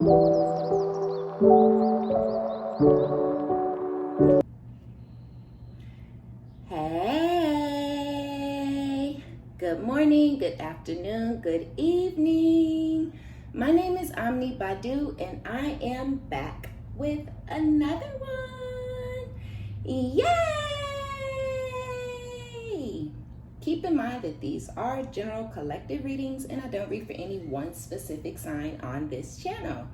Hey, good morning, good afternoon, good evening. My name is OmniBadu and I am back with another one. Yay! Keep in mind that these are general collective readings and I don't read for any one specific sign on this channel.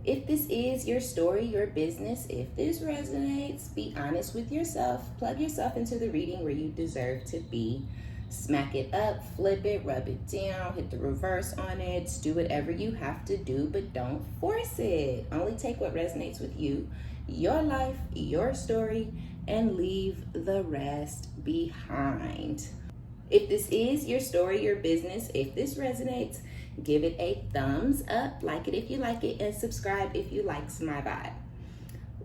If this is your story, your business, if this resonates, be honest with yourself. Plug yourself into the reading where you deserve to be. Smack it up, flip it, rub it down, hit the reverse on it. Do whatever you have to do, but don't force it. Only take what resonates with you, your life, your story, and leave the rest behind. If this is your story, your business, if this resonates, give it a thumbs up, like it if you like it, and subscribe if you likes my vibe.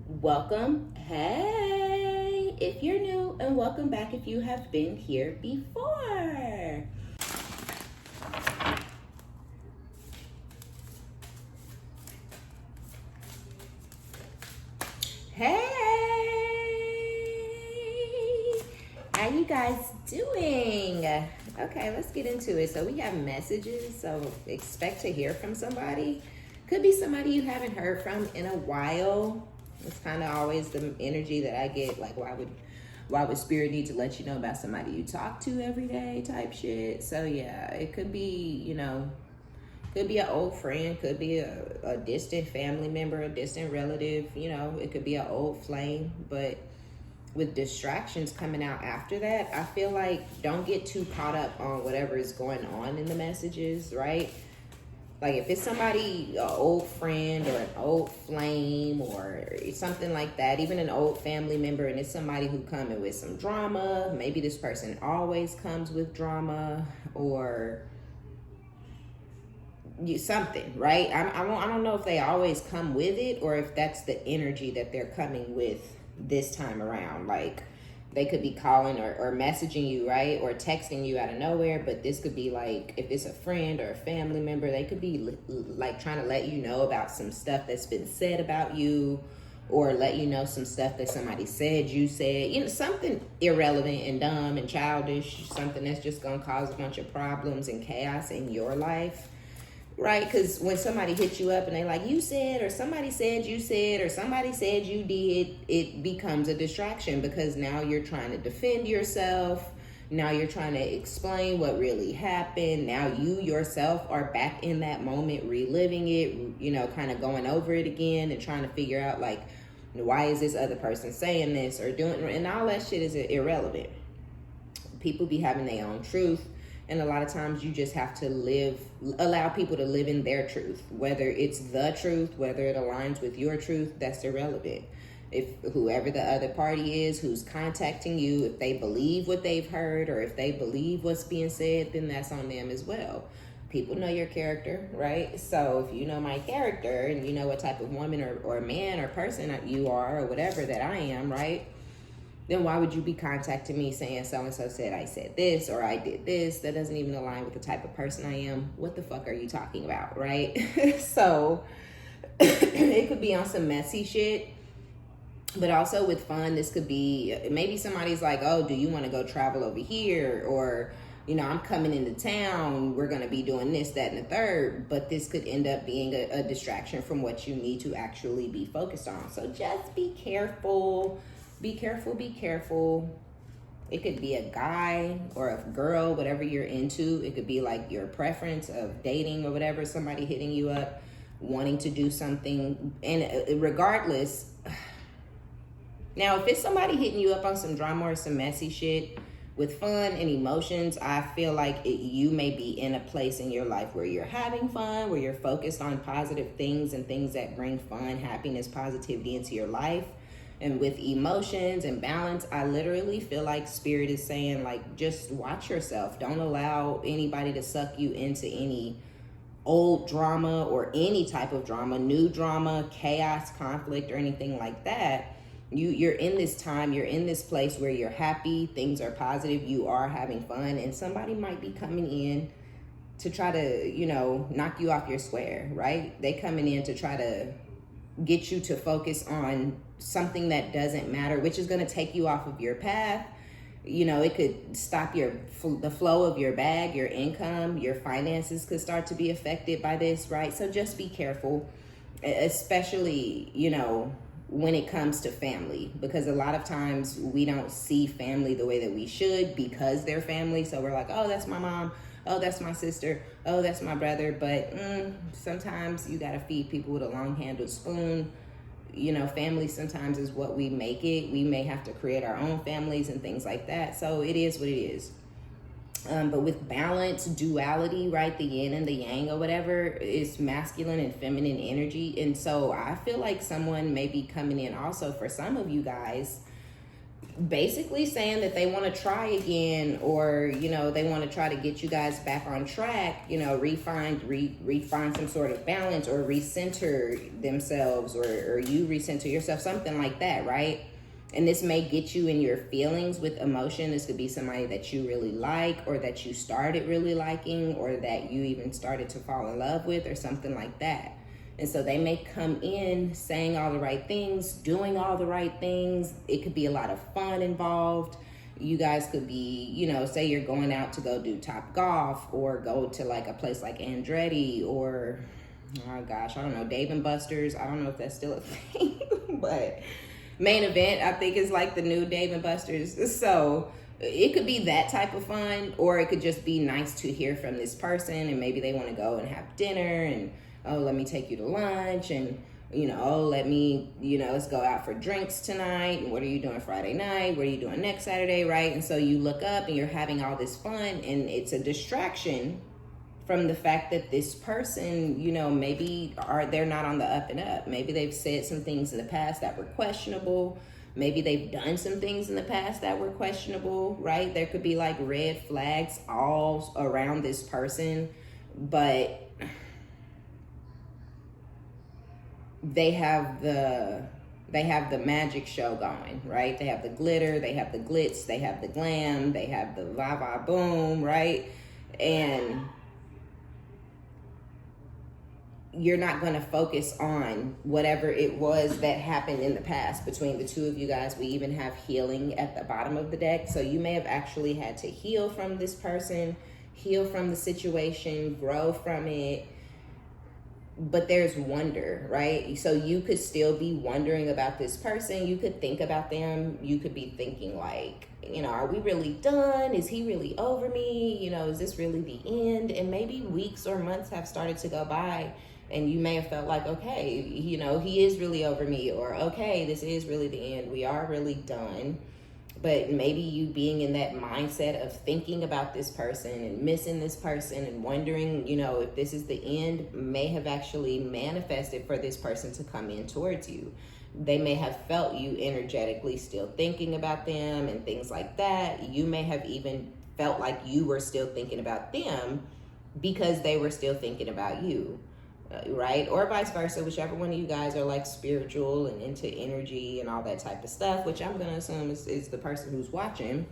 Welcome, hey, if you're new, and welcome back if you have been here before. Hey, how you guys doing? Okay, let's get into it. So we have messages, so expect to hear from somebody. Could be somebody you haven't heard from in a while. It's kind of always the energy that I get, like why would spirit need to let you know about somebody you talk to every day type shit. So yeah, it could be, could be an old friend, could be a distant family member, a distant relative, it could be an old flame, but with distractions coming out after that, I feel like don't get too caught up on whatever is going on in the messages, right? Like if it's somebody, an old friend or an old flame or something like that, even an old family member, and it's somebody who coming with some drama, maybe this person always comes with drama or something, right? I don't know if they always come with it or if that's the energy that they're coming with this time around. Like they could be calling or messaging you, right? Or texting you out of nowhere, but this could be like, if it's a friend or a family member, they could be like trying to let you know about some stuff that's been said about you, or let you know some stuff that somebody said you said, something irrelevant and dumb and childish, something that's just gonna cause a bunch of problems and chaos in your life. Right? Because when somebody hits you up and they like, you said, or somebody said you said, or somebody said you did, it becomes a distraction because now you're trying to defend yourself. Now you're trying to explain what really happened. Now you yourself are back in that moment, reliving it, kind of going over it again and trying to figure out like, why is this other person saying this or doing, and all that shit is irrelevant. People be having their own truth. And a lot of times you just have to allow people to live in their truth, whether it's the truth, whether it aligns with your truth, that's irrelevant. If whoever the other party is who's contacting you, if they believe what they've heard or if they believe what's being said, then that's on them as well. People know your character, right? So if you know my character and you know what type of woman or man or person you are or whatever that I am, right? Then why would you be contacting me saying so-and-so said I said this or I did this? That doesn't even align with the type of person I am. What the fuck are you talking about, right? So it could be on some messy shit, but also with fun. This could be, maybe somebody's like, oh, do you want to go travel over here? Or, I'm coming into town. We're going to be doing this, that, and the third. But this could end up being a distraction from what you need to actually be focused on. So just be careful. Be careful, be careful. It could be a guy or a girl, whatever you're into. It could be like your preference of dating or whatever, somebody hitting you up, wanting to do something. And regardless, now if it's somebody hitting you up on some drama or some messy shit with fun and emotions, I feel like you may be in a place in your life where you're having fun, where you're focused on positive things and things that bring fun, happiness, positivity into your life. And with emotions and balance, I literally feel like spirit is saying, like, just watch yourself. Don't allow anybody to suck you into any old drama or any type of drama, new drama, chaos, conflict, or anything like that. You're in this time, you're in this place where you're happy, things are positive, you are having fun, and somebody might be coming in to try to, you know, knock you off your square, right? They coming in to try to get you to focus on something that doesn't matter, which is going to take you off of your path. You know, it could stop the flow of your bag, your income, your finances could start to be affected by this, right? So just be careful, especially, you know, when it comes to family, because a lot of times we don't see family the way that we should because they're family. So we're like, oh, that's my mom. Oh, that's my sister. Oh, that's my brother. But sometimes you got to feed people with a long-handled spoon. You know, family sometimes is what we make it. We may have to create our own families and things like that. So it is what it is. But with balance, duality, right? The yin and the yang or whatever is masculine and feminine energy. And so I feel like someone may be coming in also for some of you guys, basically saying that they want to try again, or, you know, they want to try to get you guys back on track, you know, refine some sort of balance, or recenter themselves, or you recenter yourself, something like that, right? And this may get you in your feelings with emotion. This could be somebody that you really like, or that you started really liking, or that you even started to fall in love with, or something like that. And so they may come in saying all the right things, doing all the right things. It could be a lot of fun involved. You guys could be, you know, say you're going out to go do Top Golf, or go to like a place like Andretti, or, oh gosh, I don't know, Dave and Buster's. I don't know if that's still a thing, but Main Event, I think, is like the new Dave and Buster's. So it could be that type of fun, or it could just be nice to hear from this person, and maybe they want to go and have dinner, and oh, let me take you to lunch, and, you know, oh, let me, you know, let's go out for drinks tonight, and what are you doing Friday night, what are you doing next Saturday, right? And so you look up and you're having all this fun, and it's a distraction from the fact that this person, you know, maybe they're not on the up and up. Maybe they've said some things in the past that were questionable. Maybe they've done some things in the past that were questionable, right? There could be like red flags all around this person, but they have the magic show going, right? They have the glitter, they have the glitz, they have the glam, they have the va boom, right? And you're not going to focus on whatever it was that happened in the past between the two of you guys. We even have healing at the bottom of the deck. So you may have actually had to heal from this person, heal from the situation, grow from it. But there's wonder, right? So you could still be wondering about this person. You could think about them. You could be thinking like, you know, are we really done? Is he really over me? You know, is this really the end? And maybe weeks or months have started to go by, and you may have felt like, okay, you know, he is really over me, or okay, this is really the end. We are really done. But maybe you being in that mindset of thinking about this person and missing this person and wondering, you know, if this is the end, may have actually manifested for this person to come in towards you. They may have felt you energetically still thinking about them and things like that. You may have even felt like you were still thinking about them because they were still thinking about you. Right? Or vice versa, whichever one of you guys are like spiritual and into energy and all that type of stuff, which I'm going to assume is the person who's watching.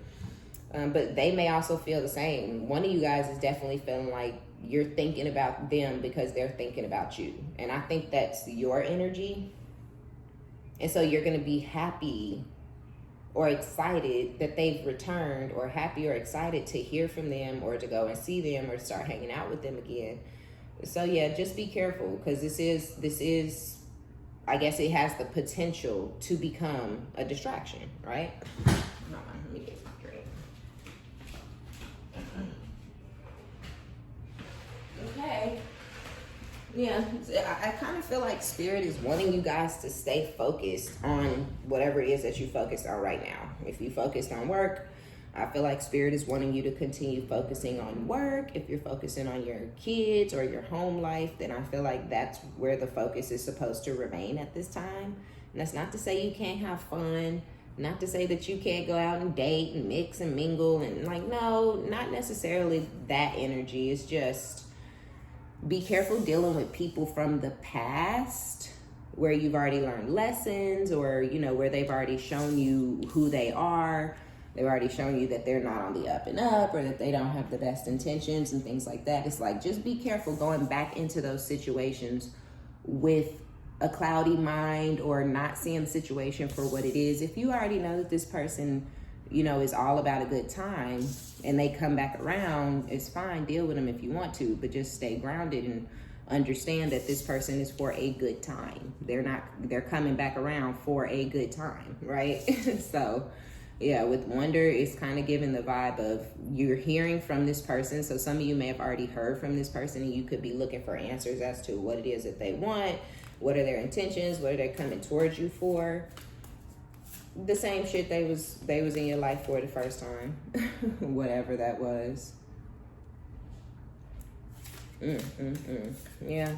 But they may also feel the same. One of you guys is definitely feeling like you're thinking about them because they're thinking about you. And I think that's your energy. And so you're going to be happy or excited that they've returned, or happy or excited to hear from them, or to go and see them, or start hanging out with them again. So yeah, just be careful, because this is, I guess it has the potential to become a distraction, right? Hold on, let me get my drink. Okay. Yeah, I kind of feel like Spirit is wanting you guys to stay focused on whatever it is that you focused on right now. If you focused on work, I feel like Spirit is wanting you to continue focusing on work. If you're focusing on your kids or your home life, then I feel like that's where the focus is supposed to remain at this time. And that's not to say you can't have fun, not to say that you can't go out and date and mix and mingle, and like, no, not necessarily that energy. It's just be careful dealing with people from the past where you've already learned lessons, or, you know, where they've already shown you who they are. they've already shown you that they're not on the up and up, or that they don't have the best intentions and things like that. It's like, just be careful going back into those situations with a cloudy mind, or not seeing the situation for what it is. If you already know that this person, you know, is all about a good time, and they come back around, it's fine, deal with them if you want to, but just stay grounded and understand that this person is for a good time. They're coming back around for a good time, right? So yeah, with Wonder, it's kind of giving the vibe of you're hearing from this person. So some of you may have already heard from this person, and you could be looking for answers as to what it is that they want, what are their intentions, what are they coming towards you for. The same shit they was in your life for the first time, whatever that was. Yeah.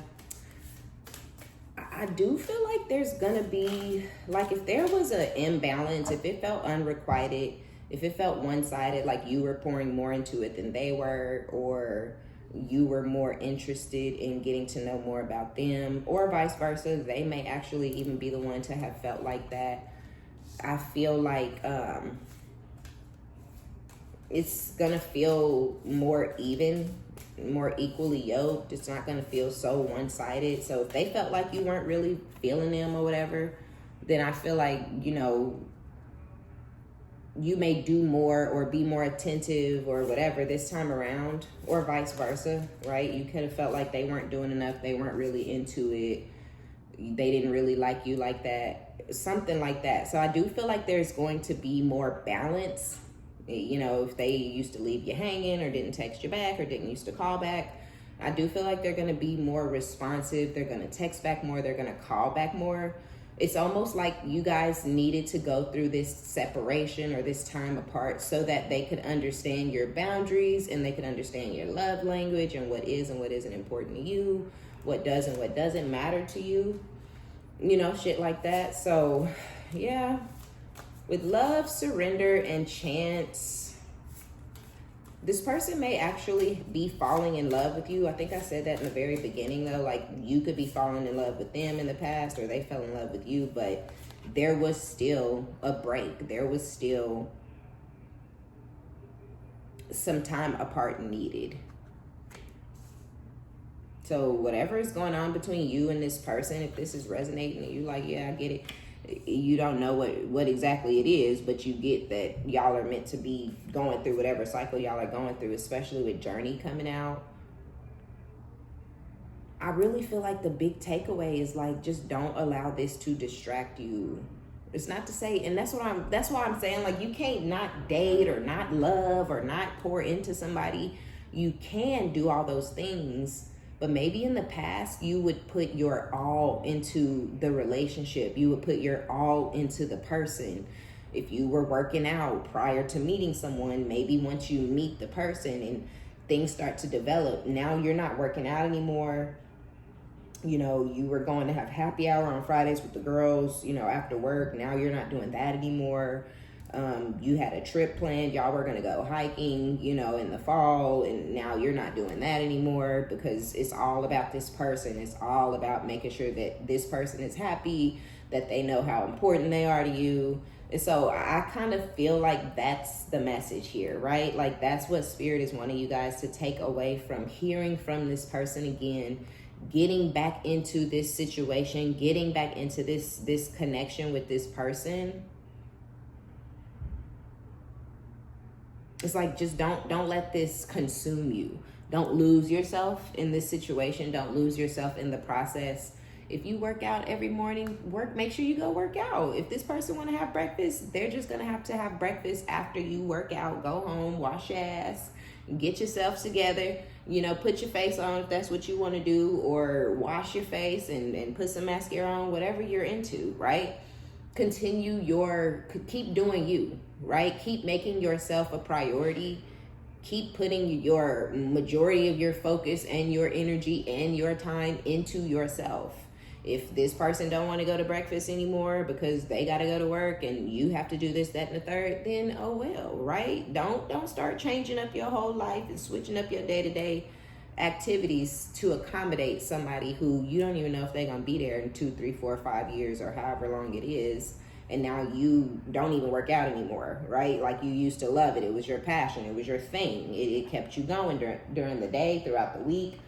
I do feel like there's gonna be, like, if there was an imbalance, if it felt unrequited, if it felt one-sided, like you were pouring more into it than they were, or you were more interested in getting to know more about them, or vice versa, they may actually even be the one to have felt like that. I feel like it's gonna feel more even, more equally yoked. It's not gonna feel so one-sided. So if they felt like you weren't really feeling them or whatever, then I feel like, you know, you may do more or be more attentive or whatever this time around, or vice versa, right? You could have felt like they weren't doing enough, they weren't really into it, they didn't really like you like that, something like that. So I do feel like there's going to be more balance. You know, if they used to leave you hanging, or didn't text you back, or didn't used to call back, I do feel like they're going to be more responsive. They're going to text back more. They're going to call back more. It's almost like you guys needed to go through this separation or this time apart so that they could understand your boundaries, and they could understand your love language, and what is and what isn't important to you, what does and what doesn't matter to you, you know, shit like that. So yeah, with love, surrender, and chance, this person may actually be falling in love with you. I think I said that in the very beginning, though. Like, you could be falling in love with them in the past, or they fell in love with you, but there was still a break. There was still some time apart needed. So whatever is going on between you and this person, if this is resonating and you like, yeah, I get it. You don't know what exactly it is, but you get that y'all are meant to be going through whatever cycle y'all are going through, especially with Journey coming out. I really feel like the big takeaway is, like, just don't allow this to distract you. It's not to say, and that's why I'm saying, like, you can't not date or not love or not pour into somebody. You can do all those things, but maybe in the past, you would put your all into the relationship. You would put your all into the person. If you were working out prior to meeting someone, maybe once you meet the person and things start to develop, now you're not working out anymore. You know, you were going to have happy hour on Fridays with the girls, you know, after work. Now you're not doing that anymore. You had a trip planned, y'all were gonna go hiking, you know, in the fall, and now you're not doing that anymore because it's all about this person. It's all about making sure that this person is happy, that they know how important they are to you. And so I kind of feel like that's the message here, right? Like, that's what Spirit is wanting you guys to take away from hearing from this person again, getting back into this situation, getting back into this connection with this person. It's like, just don't let this consume you. Don't lose yourself in this situation. Don't lose yourself in the process. If you work out every morning, make sure you go work out. If this person want to have breakfast, they're just going to have breakfast after you work out. Go home, wash your ass, get yourself together, you know, put your face on if that's what you want to do, or wash your face and put some mascara on, whatever you're into, right? Keep doing you, right? Keep making yourself a priority. Keep putting your majority of your focus and your energy and your time into yourself. If this person don't want to go to breakfast anymore because they got to go to work and you have to do this, that, and the third, then oh well, right? Don't start changing up your whole life and switching up your day-to-day activities to accommodate somebody who you don't even know if they're going to be there in 2, 3, 4, 5 years or however long it is. and now you don't even work out anymore, right? Like you used to love it. It was your passion. It was your thing. It kept you going during the day, throughout the week.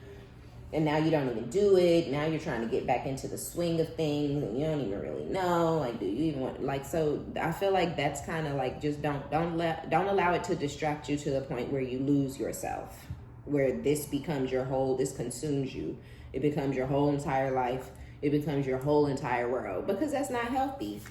And now you don't even do it. Now you're trying to get back into the swing of things, and you don't even really know. Like, do you even want, like, so I feel like that's kind of like, just don't allow it to distract you to the point where you lose yourself, where this becomes your whole, this consumes you. It becomes your whole entire life. It becomes your whole entire world, because that's not healthy.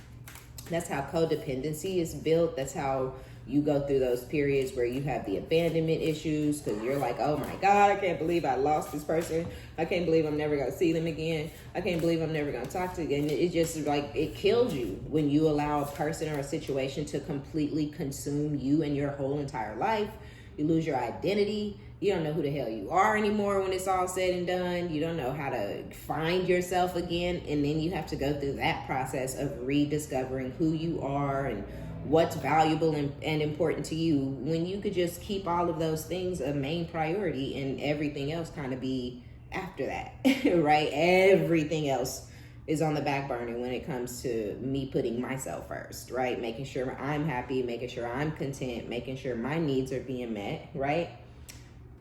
That's how codependency is built. That's how you go through those periods where you have the abandonment issues, because you're like, oh my God, I can't believe I lost this person. I can't believe I'm never going to see them again. I can't believe I'm never going to talk to them again. It just like, it kills you when you allow a person or a situation to completely consume you and your whole entire life. You lose your identity. You don't know who the hell you are anymore when it's all said and done. You don't know how to find yourself again. And then you have to go through that process of rediscovering who you are and what's valuable and important to you, when you could just keep all of those things a main priority and everything else kind of be after that, right? Everything else is on the back burner when it comes to me putting myself first, right? Making sure I'm happy, making sure I'm content, making sure my needs are being met, right?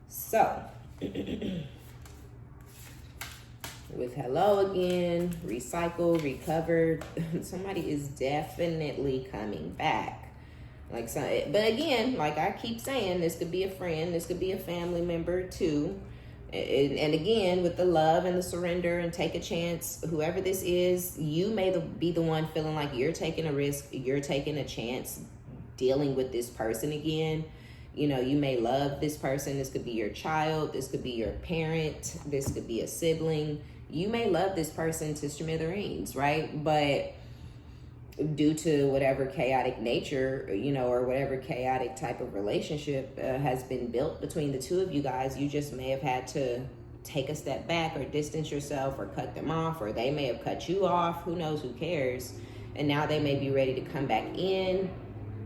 So, with hello again, recycle, recover, somebody is definitely coming back. Like, so, but again, like I keep saying, this could be a friend, this could be a family member too. And again, with the love and the surrender and take a chance, whoever this is, you may be the one feeling like you're taking a risk, you're taking a chance dealing with this person again. You know, you may love this person. This could be your child. This could be your parent. This could be a sibling. You may love this person to smithereens, right? But due to whatever chaotic nature, you know, or whatever chaotic type of relationship has been built between the two of you guys, you just may have had to take a step back or distance yourself or cut them off, or they may have cut you off. Who knows? Who cares? And now they may be ready to come back in.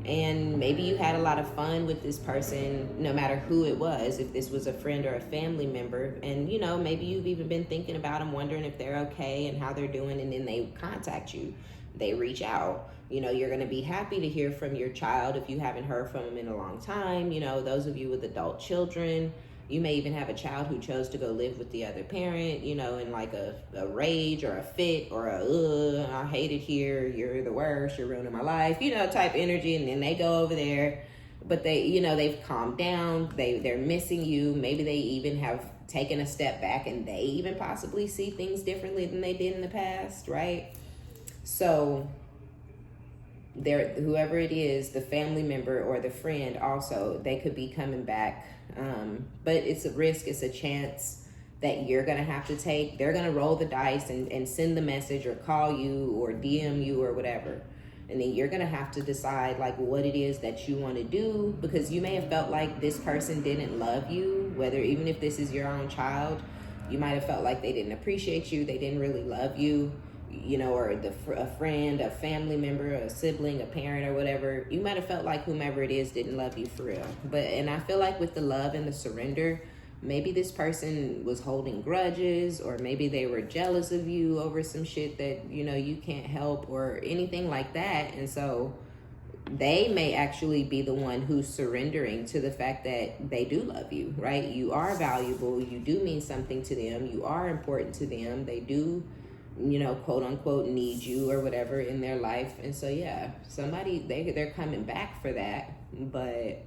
And maybe you had a lot of fun with this person, no matter who it was, if this was a friend or a family member. And, you know, maybe you've even been thinking about them, wondering if they're okay and how they're doing. And then they contact you. They reach out. You know, you're going to be happy to hear from your child if you haven't heard from them in a long time. You know, those of you with adult children, you may even have a child who chose to go live with the other parent, you know, in like a rage or a fit or I hate it here, you're the worst, you're ruining my life, you know, type energy. And then they go over there, but they, you know, they've calmed down, they're missing you. Maybe they even have taken a step back and they even possibly see things differently than they did in the past, right? So whoever it is, the family member or the friend also, they could be coming back. But it's a risk, it's a chance that you're going to have to take. They're going to roll the dice and send the message or call you or DM you or whatever. And then you're going to have to decide like what it is that you want to do, because you may have felt like this person didn't love you, whether even if this is your own child, you might have felt like they didn't appreciate you, they didn't really love you. You know, or a friend, a family member, a sibling, a parent, or whatever, you might have felt like whomever it is didn't love you for real. And I feel like with the love and the surrender, maybe this person was holding grudges, or maybe they were jealous of you over some shit that, you know, you can't help or anything like that. And so they may actually be the one who's surrendering to the fact that they do love you, right? You are valuable. You do mean something to them. You are important to them. They do, you know, quote unquote, need you or whatever in their life. And so, yeah, somebody, they're coming back for that. But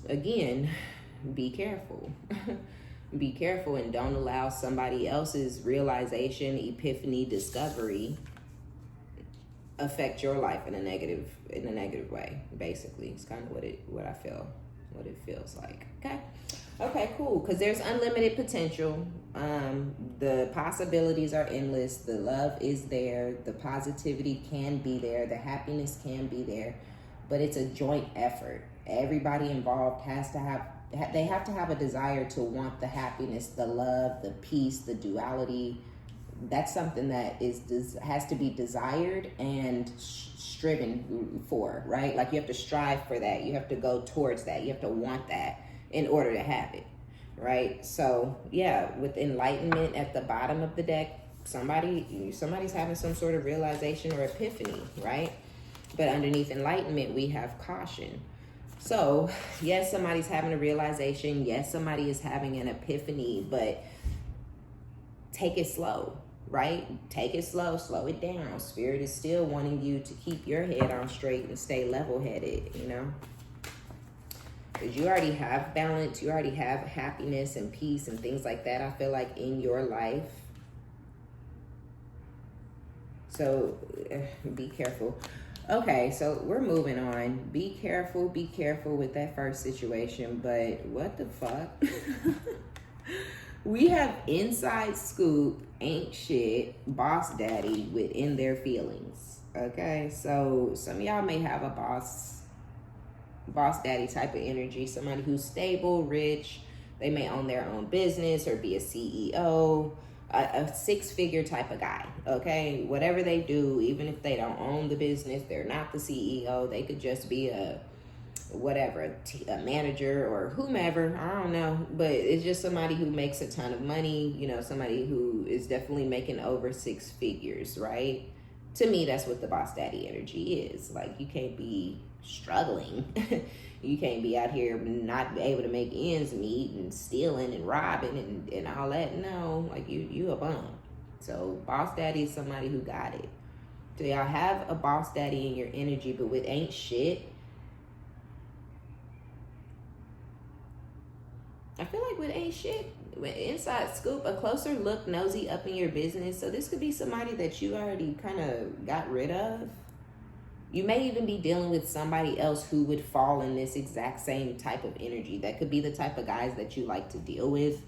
again, be careful. Be careful and don't allow somebody else's realization, epiphany, discovery affect your life in a negative way. Basically, it's kind of what it feels like. Okay, cool. Because there's unlimited potential. The possibilities are endless. The love is there. The positivity can be there. The happiness can be there. But it's a joint effort. Everybody involved has to have a desire to want the happiness, the love, the peace, the duality. That's something that has to be desired and striven for, right? Like you have to strive for that. You have to go towards that. You have to want that in order to have it, right? So yeah, with enlightenment at the bottom of the deck, somebody's having some sort of realization or epiphany, right? But underneath enlightenment, we have caution. So, yes, somebody's having a realization. Yes, somebody is having an epiphany, but take it slow, right? Take it slow it down. Spirit is still wanting you to keep your head on straight and stay level-headed, you know? Because you already have balance, you already have happiness and peace and things like that, I feel like, in your life. So be careful. Okay, so we're moving on. Be careful with that first situation. But what the fuck? We have inside scoop, ain't shit, boss daddy within their feelings. Okay, so some of y'all may have a boss daddy type of energy, somebody who's stable, rich. They may own their own business or be a CEO, a six-figure type of guy, okay? Whatever they do, even if they don't own the business, they're not the CEO, they could just be a manager or whomever, I don't know, but it's just somebody who makes a ton of money, you know, somebody who is definitely making over six figures, right? To me, that's what the boss daddy energy is. Like, you can't be struggling. You can't be out here not able to make ends meet and stealing and robbing and all that. No, like you a bum. So boss daddy is somebody who got it. So y'all have a boss daddy in your energy, but with ain't shit, I feel like with ain't shit, with inside scoop, a closer look, nosy up in your business. So this could be somebody that you already kind of got rid of. You may even be dealing with somebody else who would fall in this exact same type of energy. That could be the type of guys that you like to deal with.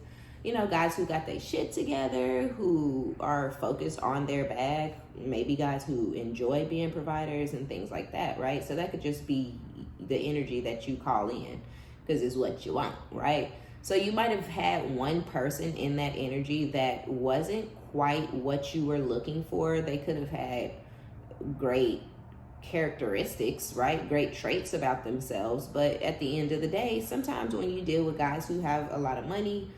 You know, guys who got their shit together, who are focused on their bag. Maybe guys who enjoy being providers and things like that, right? So that could just be the energy that you call in because it's what you want, right? So you might have had one person in that energy that wasn't quite what you were looking for. They could have had great characteristics, right? Great traits about themselves. But at the end of the day, sometimes when you deal with guys who have a lot of money,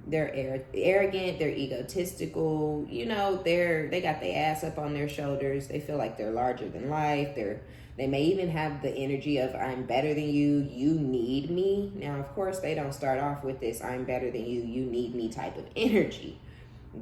they're arrogant, they're egotistical, you know, they got their ass up on their shoulders. They feel like they're larger than life. They may even have the energy of I'm better than you, you need me. Now, of course, they don't start off with this I'm better than you need me type of energy.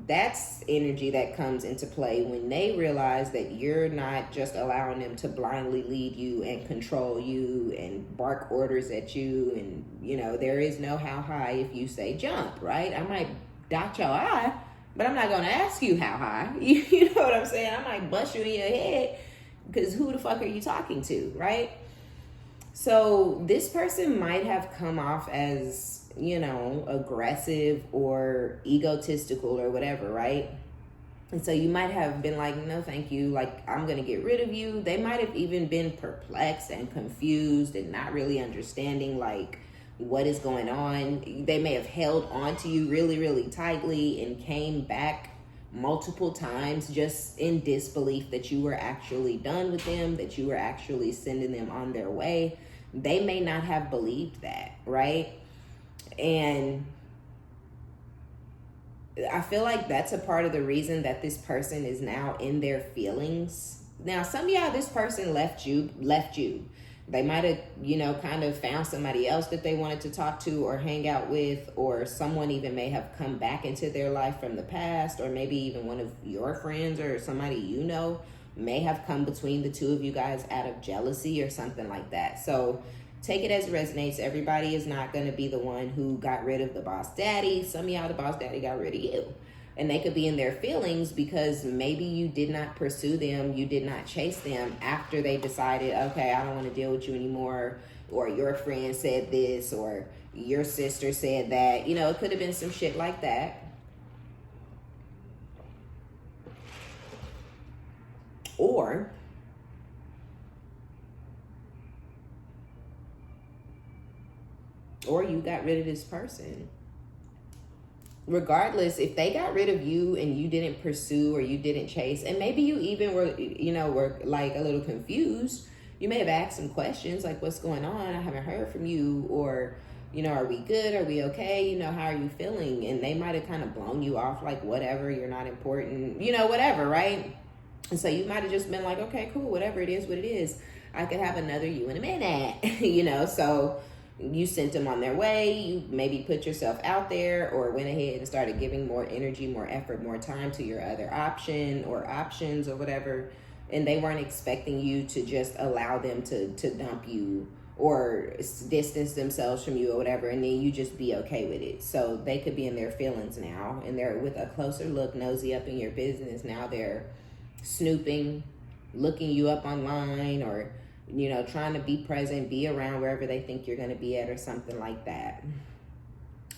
That's energy that comes into play when they realize that you're not just allowing them to blindly lead you and control you and bark orders at you. And, you know, there is no how high if you say jump, right? I might dot your eye, but I'm not going to ask you how high. You know what I'm saying? I might bust you in your head because who the fuck are you talking to, right? So this person might have come off as, you know, aggressive or egotistical or whatever, right? And so you might have been like, no, thank you. Like, I'm going to get rid of you. They might have even been perplexed and confused and not really understanding, like, what is going on. They may have held on to you really, really tightly and came back multiple times just in disbelief that you were actually done with them, that you were actually sending them on their way. They may not have believed that, right? And I feel like that's a part of the reason that this person is now in their feelings. Now, some of y'all, this person left you. They might have, you know, kind of found somebody else that they wanted to talk to or hang out with, or someone even may have come back into their life from the past, or maybe even one of your friends or somebody you know may have come between the two of you guys out of jealousy or something like that. So take it as it resonates. Everybody is not going to be the one who got rid of the boss daddy. Some of y'all, the boss daddy got rid of you. And they could be in their feelings because maybe you did not pursue them, you did not chase them after they decided, okay, I don't want to deal with you anymore, or your friend said this, or your sister said that. You know, it could have been some shit like that. Or you got rid of this person. Regardless, if they got rid of you and you didn't pursue or you didn't chase, and maybe you even were like a little confused, you may have asked some questions like, what's going on? I haven't heard from you. Or you know, are we good? Are we okay? You know, how are you feeling? And they might have kind of blown you off like, whatever, you're not important, you know, whatever, right? And so you might have just been like, okay, cool, whatever it is, what it is. I could have another you in a minute, you know? So you sent them on their way. You maybe put yourself out there or went ahead and started giving more energy, more effort, more time to your other option or options or whatever. And they weren't expecting you to just allow them to dump you or distance themselves from you or whatever, and then you just be okay with it. So they could be in their feelings now, and they're with a closer look, nosy up in your business. Now they're snooping, looking you up online, or, you know, trying to be present, be around wherever they think you're going to be at or something like that.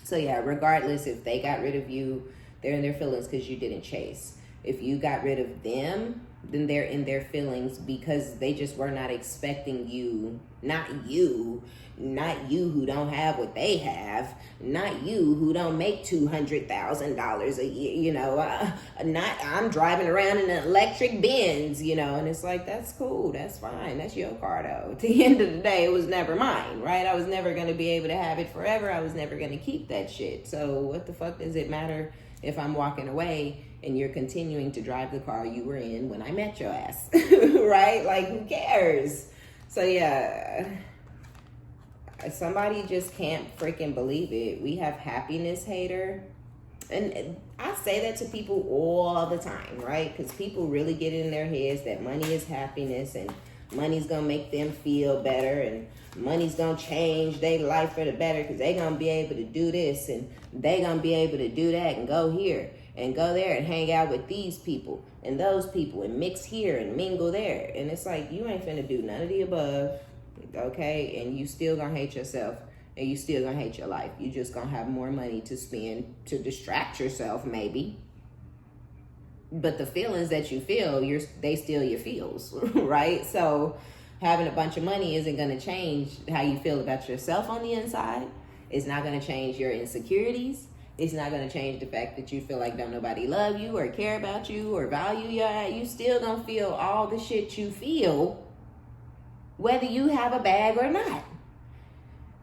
So yeah, regardless if they got rid of you, they're in their feelings because you didn't chase. If you got rid of them, then they're in their feelings because they just were not expecting you, not you who don't have what they have, not you who don't make $200,000 a year, you know, not I'm driving around in an electric Benz, you know, and it's like, that's cool, that's fine, that's your car though. At the end of the day, it was never mine, right? I was never going to be able to have it forever. I was never going to keep that shit. So what the fuck does it matter if I'm walking away and you're continuing to drive the car you were in when I met your ass, right? Like, who cares? So yeah, somebody just can't freaking believe it. We have happiness hater. And I say that to people all the time, right? Because people really get in their heads that money is happiness and money's going to make them feel better and money's going to change their life for the better because they're going to be able to do this and they're going to be able to do that and go here and go there and hang out with these people and those people and mix here and mingle there. And it's like, you ain't finna do none of the above, okay? And you still gonna hate yourself and you still gonna hate your life. You just gonna have more money to spend to distract yourself maybe. But the feelings that you feel, they still your feels, right? So having a bunch of money isn't gonna change how you feel about yourself on the inside. It's not gonna change your insecurities. It's not going to change the fact that you feel like don't nobody love you or care about you or value you. You still going to feel all the shit you feel, whether you have a bag or not.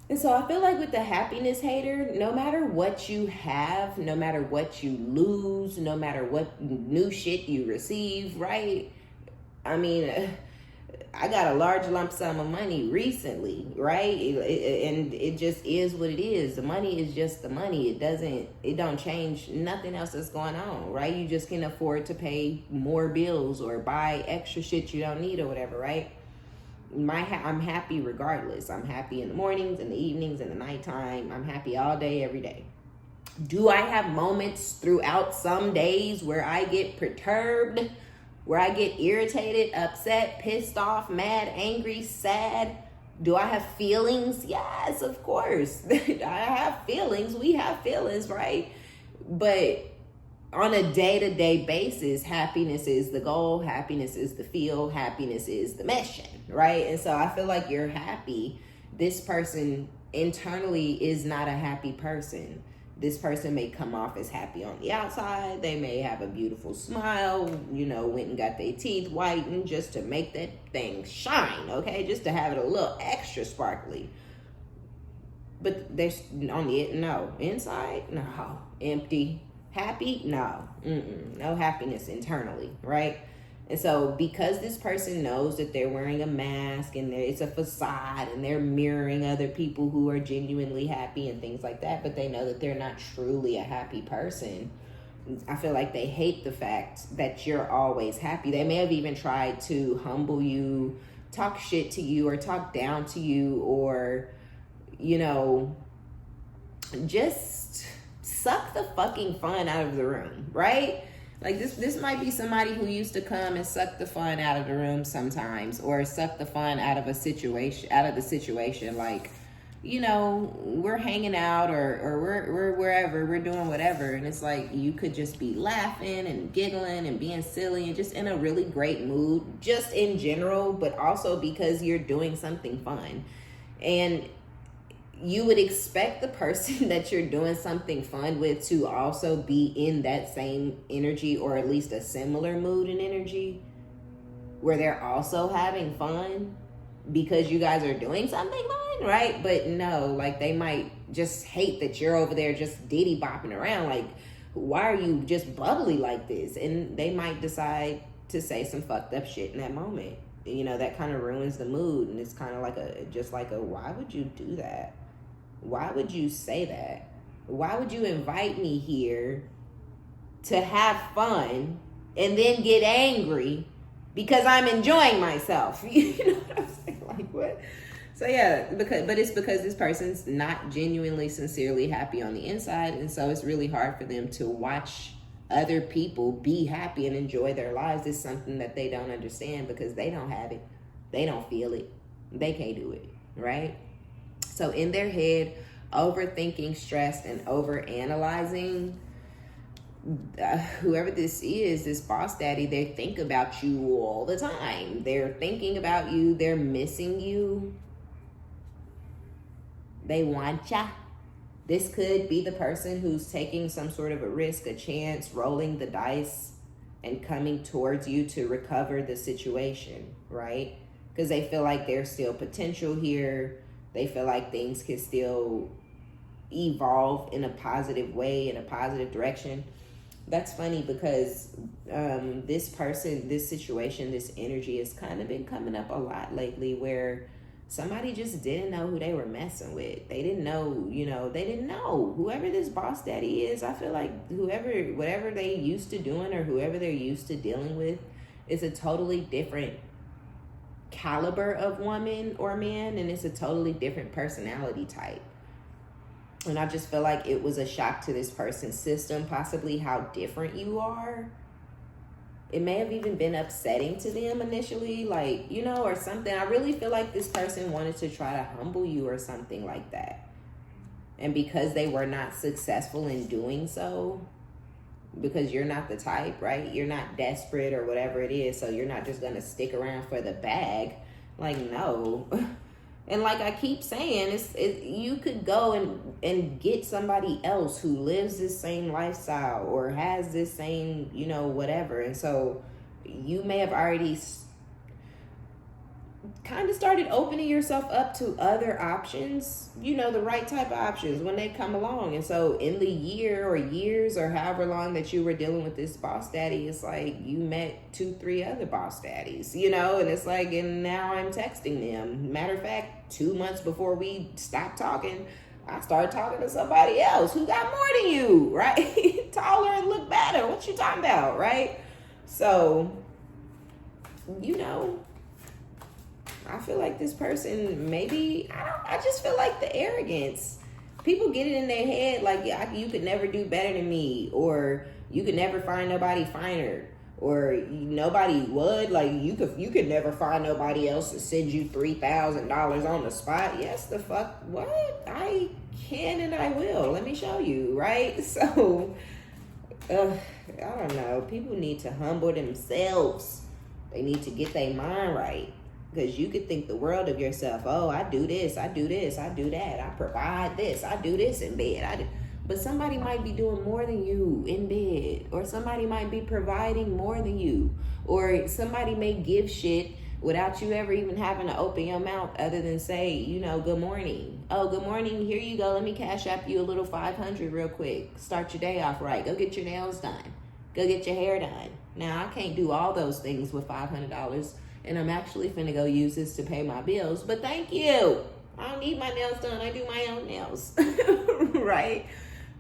And so I feel like with the happiness hater, no matter what you have, no matter what you lose, no matter what new shit you receive, right? I mean, I got a large lump sum of money recently, right? And it just is what it is. The money is just the money. It don't change nothing else that's going on, right? You just can afford to pay more bills or buy extra shit you don't need or whatever, right? I'm happy regardless. I'm happy in the mornings and the evenings and the nighttime. I'm happy all day, every day. Do I have moments throughout some days where I get perturbed, where I get irritated, upset, pissed off, mad, angry, sad? Do I have feelings? Yes, of course. I have feelings. We have feelings, right? But on a day-to-day basis, happiness is the goal. Happiness is the feel. Happiness is the mission, right? And so I feel like you're happy. This person internally is not a happy person. This person may come off as happy on the outside. They may have a beautiful smile, you know, went and got their teeth whitened just to make that thing shine, okay? Just to have it a little extra sparkly. But there's no. Inside, no. Empty. Happy? No. No happiness internally, right? And so because this person knows that they're wearing a mask and it's a facade and they're mirroring other people who are genuinely happy and things like that, but they know that they're not truly a happy person, I feel like they hate the fact that you're always happy. They may have even tried to humble you, talk shit to you, or talk down to you, or, you know, just suck the fucking fun out of the room, right? Like this might be somebody who used to come and suck the fun out of the room sometimes, or suck the fun out of the situation. Like, you know, we're hanging out or we're wherever, we're doing whatever. And it's like, you could just be laughing and giggling and being silly and just in a really great mood, just in general, but also because you're doing something fun. And you would expect the person that you're doing something fun with to also be in that same energy, or at least a similar mood and energy, where they're also having fun because you guys are doing something fun, right? But no, like they might just hate that you're over there just diddy bopping around. Like, why are you just bubbly like this? And they might decide to say some fucked up shit in that moment. You know, that kind of ruins the mood. And it's kind of like why would you do that? Why would you say that? Why would you invite me here to have fun and then get angry because I'm enjoying myself? You know what I'm saying? Like, what? So yeah, but it's because this person's not genuinely, sincerely happy on the inside, and so it's really hard for them to watch other people be happy and enjoy their lives. It's something that they don't understand because they don't have it, they don't feel it, they can't do it, right? So in their head, overthinking, stressed, and overanalyzing, whoever this is, this boss daddy, they think about you all the time. They're thinking about you, they're missing you. They want ya. This could be the person who's taking some sort of a risk, a chance, rolling the dice, and coming towards you to recover the situation, right? Because they feel like there's still potential here. They feel like things can still evolve in a positive way, in a positive direction. That's funny because this person, this situation, this energy has kind of been coming up a lot lately where somebody just didn't know who they were messing with. They didn't know, they didn't know. Whoever this boss daddy is, I feel like whatever they used to doing or whoever they're used to dealing with is a totally different caliber of woman or man, and it's a totally different personality type. And I just feel like it was a shock to this person's system, possibly how different you are. It may have even been upsetting to them initially, like, or something. I really feel like this person wanted to try to humble you or something like that. And because they were not successful in doing so, because you're not the type, right? You're not desperate or whatever it is, so you're not just going to stick around for the bag. Like, no. And like I keep saying, you could go and get somebody else who lives this same lifestyle or has this same, whatever. And so you may have already kind of started opening yourself up to other options, the right type of options when they come along. And so in the year or years or however long that you were dealing with this boss daddy, it's like you met 2-3 other boss daddies, and it's like, and now I'm texting them. Matter of fact, 2 months before we stopped talking, I started talking to somebody else who got more than you, right? Taller and look better. What you talking about, right? So, I feel like this person, maybe, I just feel like the arrogance. People get it in their head like, you could never do better than me, or you could never find nobody finer, or nobody would, like, you could never find nobody else to send you $3,000 on the spot. Yes, the fuck, what? I can and I will. Let me show you, right? So, I don't know. People need to humble themselves. They need to get their mind right. Because you could think the world of yourself. Oh, I do this, I do this, I do that. I provide this, I do this in bed. But somebody might be doing more than you in bed. Or somebody might be providing more than you. Or somebody may give shit without you ever even having to open your mouth other than say, good morning. Oh, good morning, here you go. Let me cash app you a little $500 real quick. Start your day off right. Go get your nails done. Go get your hair done. Now, I can't do all those things with $500. And I'm actually finna go use this to pay my bills. But thank you. I don't need my nails done. I do my own nails. Right?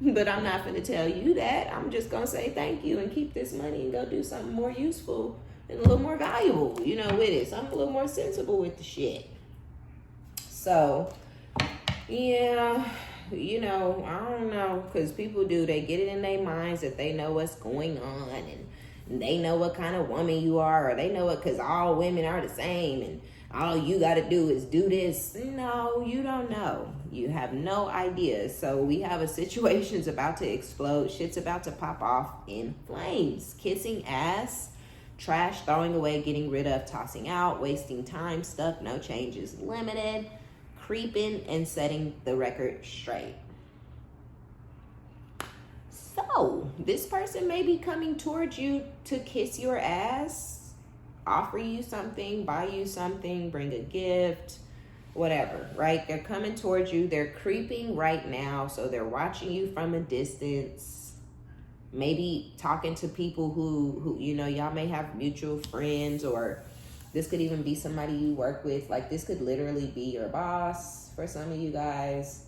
But I'm not finna tell you that. I'm just gonna say thank you and keep this money and go do something more useful and a little more valuable, with it. So I'm a little more sensible with the shit. So, yeah, I don't know. Because people they get it in their minds that they know what's going on and they know what kind of woman you are, or they know it because all women are the same and all you got to do is do this. No, you don't know. You have no idea. So we have a situation's about to explode. Shit's about to pop off in flames. Kissing ass, trash, throwing away, getting rid of, tossing out, wasting time, stuck, no changes, limited, creeping, and setting the record straight. So, this person may be coming towards you to kiss your ass, offer you something, buy you something, bring a gift, whatever, right? They're coming towards you. They're creeping right now. So they're watching you from a distance. Maybe talking to people who you know, y'all may have mutual friends, or this could even be somebody you work with. Like, this could literally be your boss for some of you guys.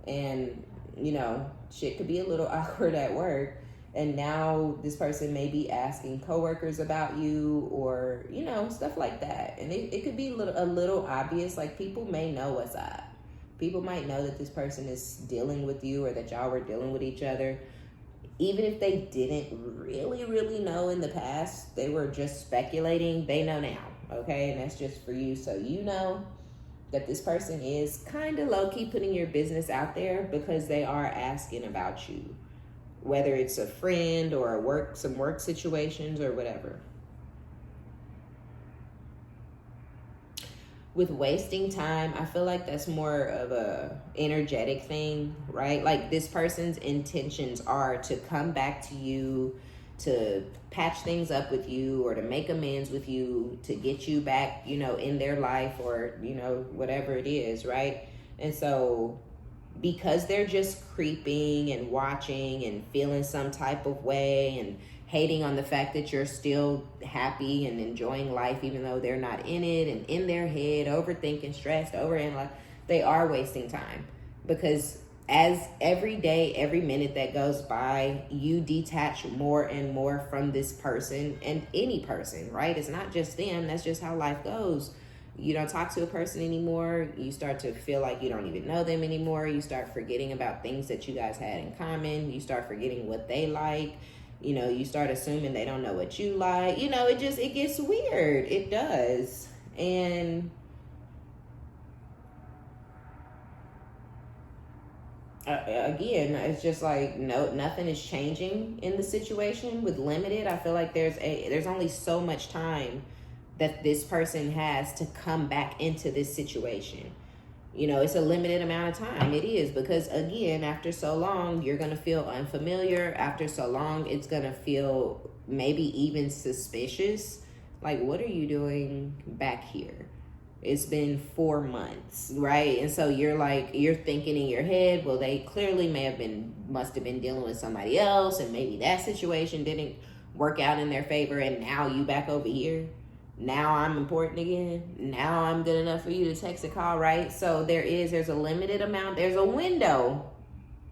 And, you know, shit could be a little awkward at work. And now this person may be asking coworkers about you, or, you know, stuff like that. And it could be a little obvious. Like, people may know what's up. People might know that this person is dealing with you, or that y'all were dealing with each other. Even if they didn't really know in the past, they were just speculating, they know now, okay? And that's just for you. So you know that this person is kind of low-key putting your business out there, because they are asking about you. Whether it's a friend or some work situations or whatever. With wasting time, I feel like that's more of a energetic thing, right? Like, this person's intentions are to come back to you, to patch things up with you, or to make amends with you, to get you back, you know, in their life, or, you know, whatever it is, right? And so, because they're just creeping and watching and feeling some type of way and hating on the fact that you're still happy and enjoying life, even though they're not in it, and in their head, overthinking, stressed, overanalyzing, they are wasting time. Because as every day, every minute that goes by, you detach more and more from this person, and any person, right? It's not just them. That's just how life goes. You don't talk to a person anymore. You start to feel like you don't even know them anymore. You start forgetting about things that you guys had in common. You start forgetting what they like. You know, you start assuming they don't know what you like. You know, it gets weird. It does. And again, it's just like, no, nothing is changing in the situation. With limited, I feel like there's only so much time that this person has to come back into this situation. You know, it's a limited amount of time. It is, because again, after so long, you're going to feel unfamiliar. After so long, it's going to feel maybe even suspicious. Like, what are you doing back here? It's been 4 months, right? And so you're thinking in your head, well, they clearly must have been dealing with somebody else, and maybe that situation didn't work out in their favor, and now you back over here. Now I'm important again. Now I'm good enough for you to text and call, right? So there's a limited amount. There's a window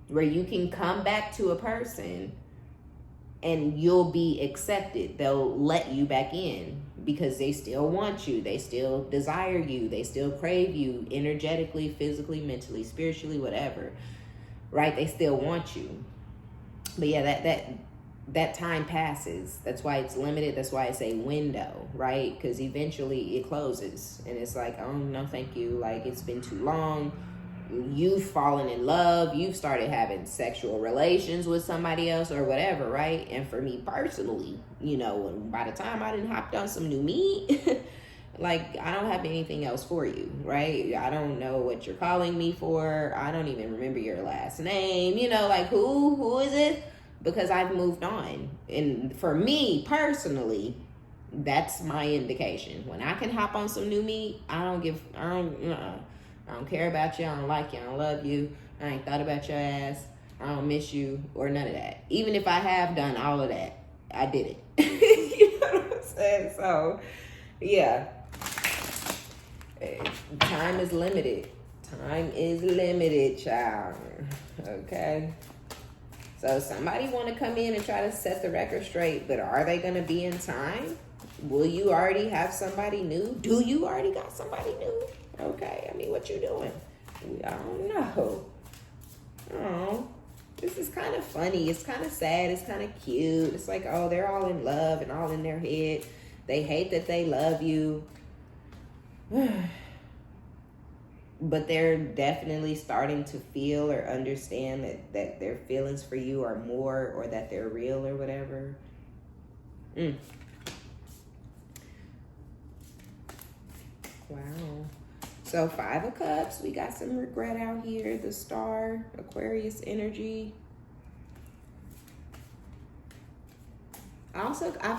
where you can come back to a person and you'll be accepted. They'll let you back in because they still want you. They still desire you. They still crave you energetically, physically, mentally, spiritually, whatever, right? They still want you. But yeah, that time passes. That's why it's limited. That's why it's a window, right? Because eventually it closes and it's like, oh, no, thank you. Like, it's been too long. You've fallen in love. You've started having sexual relations with somebody else or whatever, right? And for me personally, you know, by the time I done hopped on some new meat, like, I don't have anything else for you, right? I don't know what you're calling me for. I don't even remember your last name. You know, like, who is it? Because I've moved on. And for me personally, that's my indication. When I can hop on some new meat, I don't care about you. I don't like you. I don't love you. I ain't thought about your ass. I don't miss you, or none of that. Even if I have done all of that, I did it. You know what I'm saying? So, yeah. Time is limited. Time is limited, child. Okay? So somebody want to come in and try to set the record straight, but are they going to be in time? Will you already have somebody new? Do you already got somebody new? Okay, I mean, what you doing? I don't know. Oh, this is kind of funny. It's kind of sad. It's kind of cute. It's like, oh, they're all in love and all in their head. They hate that they love you. But they're definitely starting to feel or understand that their feelings for you are more, or that they're real or whatever. Wow. So 5 of Cups, we got some regret out here. The Star, Aquarius energy. I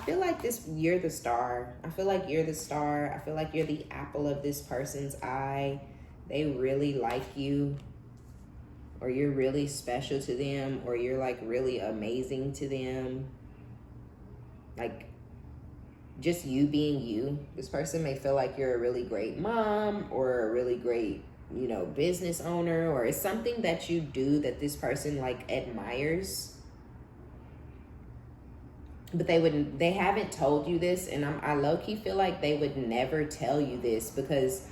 feel like you're the star. I feel like you're the star. I feel like you're the apple of this person's eye. they really like you, or you're really special to them, or you're like really amazing to them. Like, just you being you. This person may feel like you're a really great mom or a really great, you know, business owner, or it's something that you do that this person like admires. But they haven't told you this, and I low-key feel like they would never tell you this, because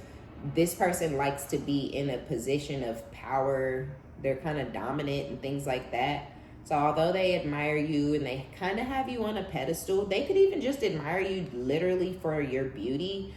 this person likes to be in a position of power. They're kind of dominant and things like that. So although they admire you and they kind of have you on a pedestal, they could even just admire you literally for your beauty,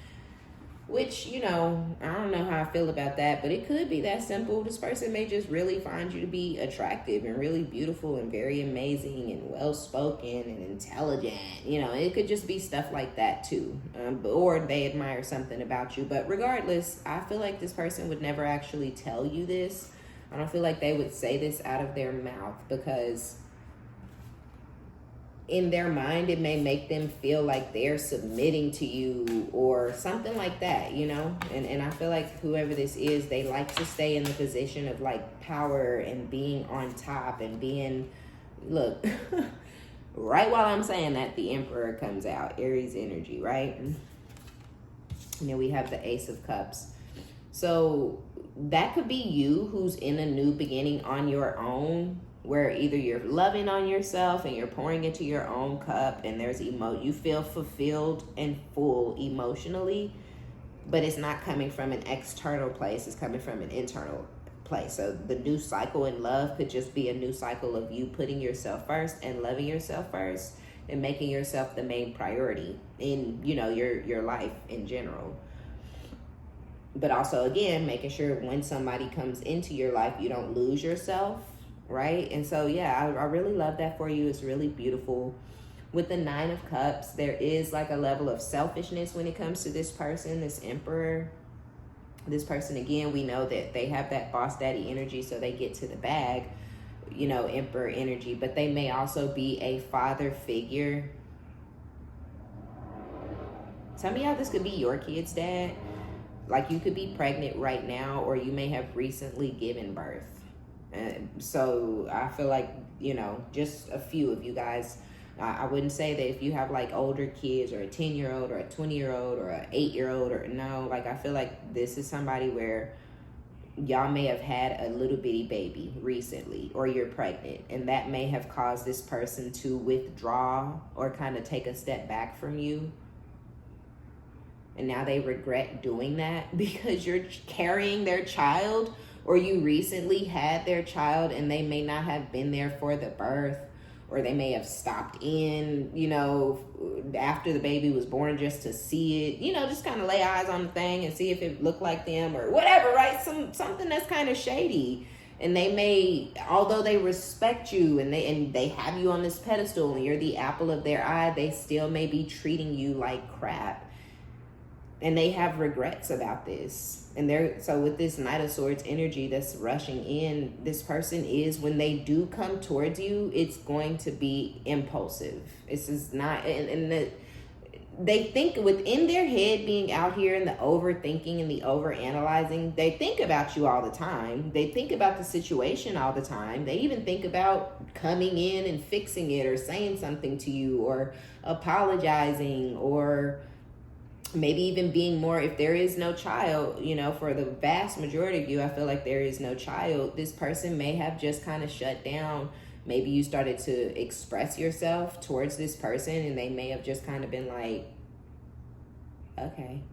which, you know, I don't know how I feel about that, but it could be that simple. This person may just really find you to be attractive and really beautiful and very amazing and well-spoken and intelligent. You know, it could just be stuff like that too. Or they admire something about you. But regardless, I feel like this person would never actually tell you this. I don't feel like they would say this out of their mouth, because in their mind, it may make them feel like they're submitting to you or something like that, you know? And I feel like whoever this is, they like to stay in the position of like power and being on top and being, look, right while I'm saying that, the Emperor comes out, Aries energy, right? And then we have the Ace of Cups. So that could be you who's in a new beginning on your own, where either you're loving on yourself and you're pouring into your own cup, and there's you feel fulfilled and full emotionally, but it's not coming from an external place, it's coming from an internal place. So the new cycle in love could just be a new cycle of you putting yourself first and loving yourself first and making yourself the main priority in, you know, your life in general. But also, again, making sure when somebody comes into your life, you don't lose yourself, right? And so, yeah, I really love that for you. It's really beautiful. With the Nine of Cups, there is like a level of selfishness when it comes to this person, this Emperor. This person, again, we know that they have that boss daddy energy, so they get to the bag, you know, Emperor energy. But they may also be a father figure. Tell me how this could be your kid's dad. Like, you could be pregnant right now, or you may have recently given birth. So I feel like, you know, just a few of you guys, I wouldn't say that if you have like older kids, or a 10-year-old or a 20-year-old or an 8-year-old, or no, like I feel like this is somebody where y'all may have had a little bitty baby recently, or you're pregnant, and that may have caused this person to withdraw or kind of take a step back from you. And now they regret doing that because you're carrying their child, or you recently had their child and they may not have been there for the birth, or they may have stopped in, you know, after the baby was born just to see it, you know, just kind of lay eyes on the thing and see if it looked like them or whatever, right? Something that's kind of shady. And they may, although they respect you and they have you on this pedestal and you're the apple of their eye, they still may be treating you like crap. And they have regrets about this. And so with this Knight of Swords energy that's rushing in, this person is, when they do come towards you, it's going to be impulsive. This is not, they think within their head, being out here in the overthinking and the overanalyzing, they think about you all the time. They think about the situation all the time. They even think about coming in and fixing it, or saying something to you, or apologizing, or maybe even being more, if there is no child, you know, for the vast majority of you, I feel like there is no child. This person may have just kind of shut down. Maybe you started to express yourself towards this person and they may have just kind of been like, okay.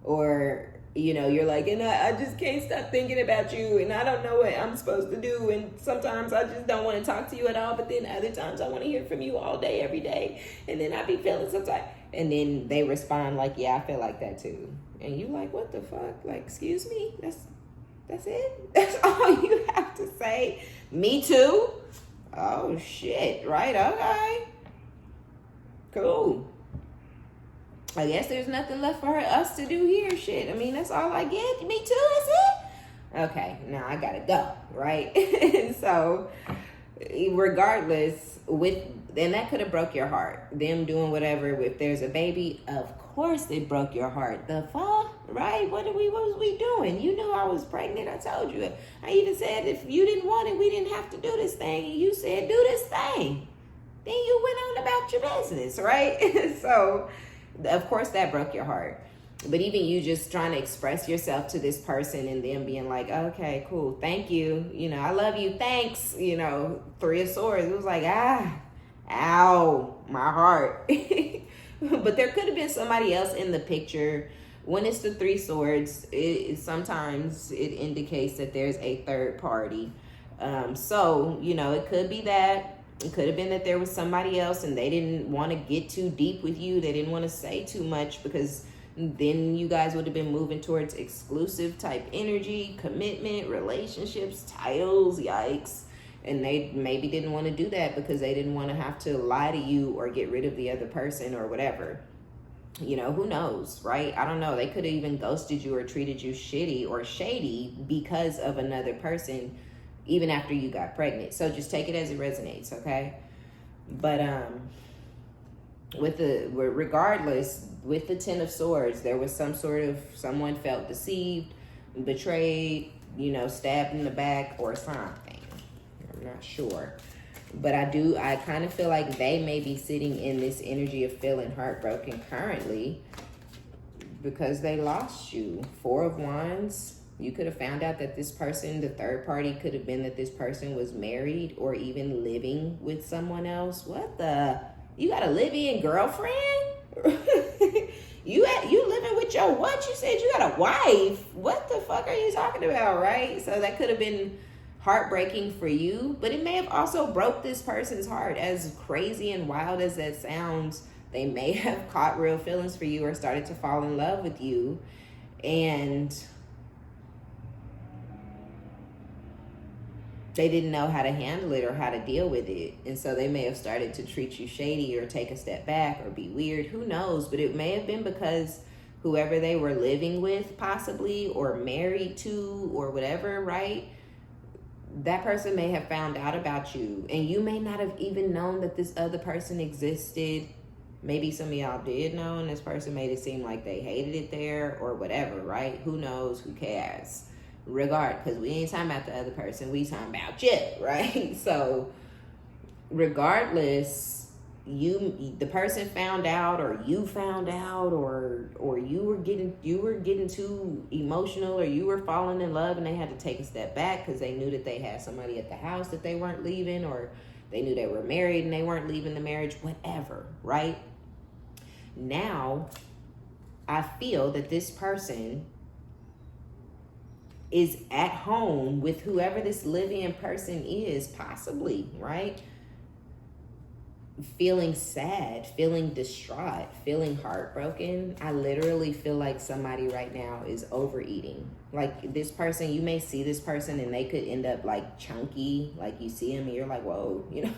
Or, you know, you're like, and I just can't stop thinking about you, and I don't know what I'm supposed to do, and sometimes I just don't want to talk to you at all, but then other times I want to hear from you all day, every day, and then I be feeling sometimes. And then they respond like, yeah, I feel like that too. And you like, what the fuck? Like, excuse me? That's it? That's all you have to say? Me too? Oh, shit. Right, okay. Cool. I guess there's nothing left for us to do here. Shit. I mean, that's all I get. Me too, that's it? Okay, now I gotta go, right? So, regardless, then that could have broke your heart. Them doing whatever, if there's a baby, of course it broke your heart. The fuck? right? What was we doing? You knew I was pregnant. I told you. I even said if you didn't want it, we didn't have to do this thing. And you said, do this thing. Then you went on about your business, right? So, of course, that broke your heart. But even you just trying to express yourself to this person and them being like, okay, cool, thank you. You know, I love you, thanks. You know, Three of Swords. It was like, ow, my heart. But there could have been somebody else in the picture. When it's the Three Swords, sometimes it indicates that there's a third party. So, you know, it could be that. It could have been that there was somebody else and they didn't want to get too deep with you. They didn't want to say too much because then you guys would have been moving towards exclusive type energy, commitment, relationships, titles, yikes. And they maybe didn't want to do that because they didn't want to have to lie to you or get rid of the other person or whatever. You know, who knows, right? I don't know. They could have even ghosted you or treated you shitty or shady because of another person, even after you got pregnant. So just take it as it resonates, okay? But regardless, with the Ten of Swords, there was someone felt deceived, betrayed, you know, stabbed in the back or something. I'm not sure. But I kind of feel like they may be sitting in this energy of feeling heartbroken currently because they lost you. Four of Wands. You could have found out that this person, the third party, could have been that this person was married or even living with someone else. What the? You got a live-in girlfriend? You living with your what? You said you got a wife. What the fuck are you talking about, right? So that could have been heartbreaking for you, but it may have also broke this person's heart. As crazy and wild as that sounds, they may have caught real feelings for you or started to fall in love with you, and they didn't know how to handle it or how to deal with it. And so they may have started to treat you shady or take a step back or be weird. Who knows? But it may have been because whoever they were living with possibly or married to or whatever, right? That person may have found out about you and you may not have even known that this other person existed. Maybe some of y'all did know and this person made it seem like they hated it there or whatever, right? Who knows? Who cares? Because we ain't talking about the other person, we talking about you, right? So regardless, the person found out or you found out or you were getting too emotional or you were falling in love and they had to take a step back because they knew that they had somebody at the house that they weren't leaving, or they knew they were married and they weren't leaving the marriage, whatever, right? Now I feel that this person is at home with whoever this live-in person is, possibly, right? Feeling sad, feeling distraught, feeling heartbroken. I literally feel like somebody right now is overeating. Like this person, you may see this person and they could end up like chunky, like you see them and you're like, whoa, you know,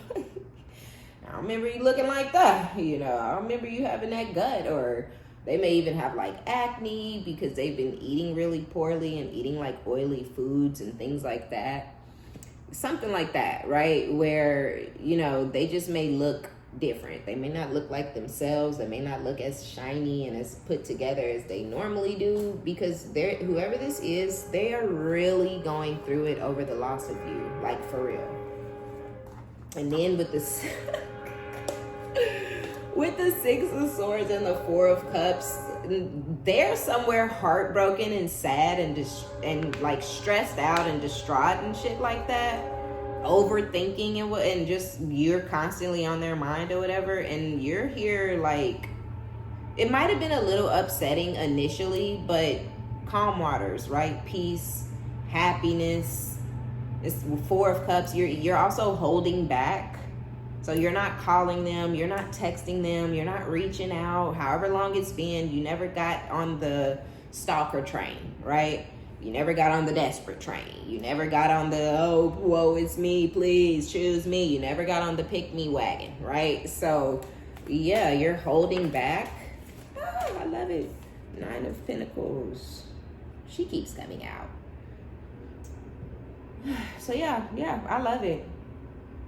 I remember you looking like that, you know, I remember you having that gut. Or they may even have like acne because they've been eating really poorly and eating like oily foods and things like that. Something like that, right? Where, you know, they just may look different. They may not look like themselves. They may not look as shiny and as put together as they normally do because whoever this is, they are really going through it over the loss of you, like for real. And then with this... with the Six of Swords and the Four of Cups, they're somewhere heartbroken and sad and like stressed out and distraught and shit like that, overthinking and just you're constantly on their mind or whatever, and you're here like it might have been a little upsetting initially, but calm waters, right? Peace, happiness. It's Four of Cups. You're also holding back. So you're not calling them, you're not texting them, you're not reaching out. However long it's been, you never got on the stalker train, right? You never got on the desperate train. You never got on the, oh, whoa, it's me, please choose me. You never got on the pick me wagon, right? So yeah, you're holding back. Oh, I love it. Nine of Pentacles. She keeps coming out. So yeah, I love it.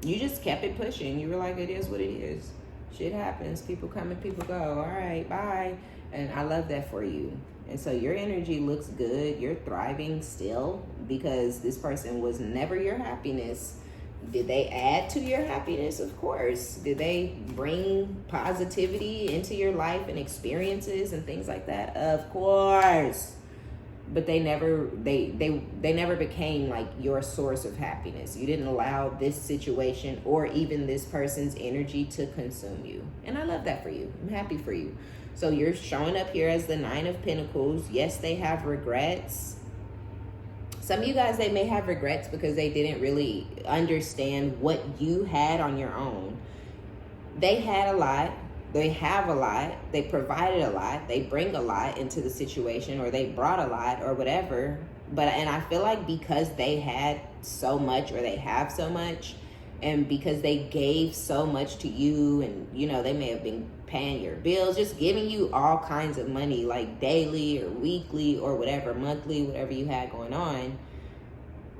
You just kept it pushing. You were like, it is what it is. Shit happens. People come and people go. All right, bye. And I love that for you. And so your energy looks good. You're thriving still because this person was never your happiness. Did they add to your happiness? Of course. Did they bring positivity into your life and experiences and things like that? Of course. But they never became like your source of happiness. You didn't allow this situation or even this person's energy to consume you. And I love that for you. I'm happy for you. So you're showing up here as the Nine of Pentacles. Yes, they have regrets. Some of you guys, they may have regrets because they didn't really understand what you had on your own. They had a lot. They have a lot. They provided a lot. They bring a lot into the situation, or they brought a lot or whatever. And I feel like because they had so much, or they have so much, and because they gave so much to you, and you know, they may have been paying your bills, just giving you all kinds of money, like daily or weekly or whatever, monthly, whatever you had going on,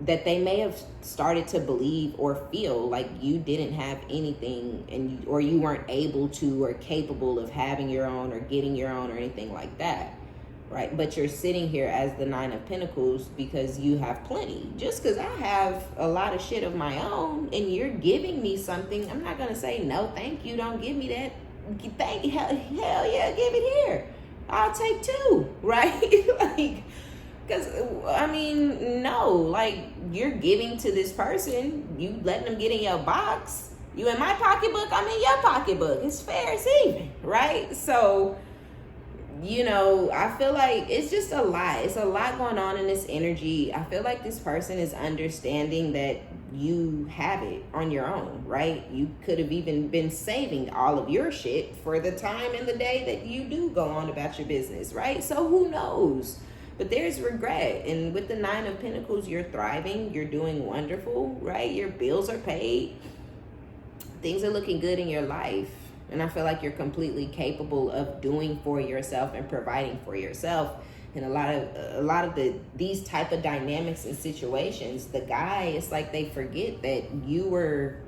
that they may have started to believe or feel like you didn't have anything, or you weren't able to or capable of having your own or getting your own or anything like that, right? But you're sitting here as the Nine of Pentacles because you have plenty. Just because I have a lot of shit of my own and you're giving me something, I'm not gonna say no thank you, don't give me that. Thank you, hell yeah, give it here. I'll take two, right? Like, because I mean, no, like, you're giving to this person, you letting them get in your box. You in my pocketbook, I'm in your pocketbook. It's fair, it's even, right? So, you know, I feel like it's just a lot. It's a lot going on in this energy. I feel like this person is understanding that you have it on your own, right? You could have even been saving all of your shit for the time in the day that you do go on about your business, right? So who knows? But there's regret. And with the Nine of Pentacles, you're thriving. You're doing wonderful, right? Your bills are paid. Things are looking good in your life. And I feel like you're completely capable of doing for yourself and providing for yourself. And a lot of these type of dynamics and situations, the guy, it's like they forget that you were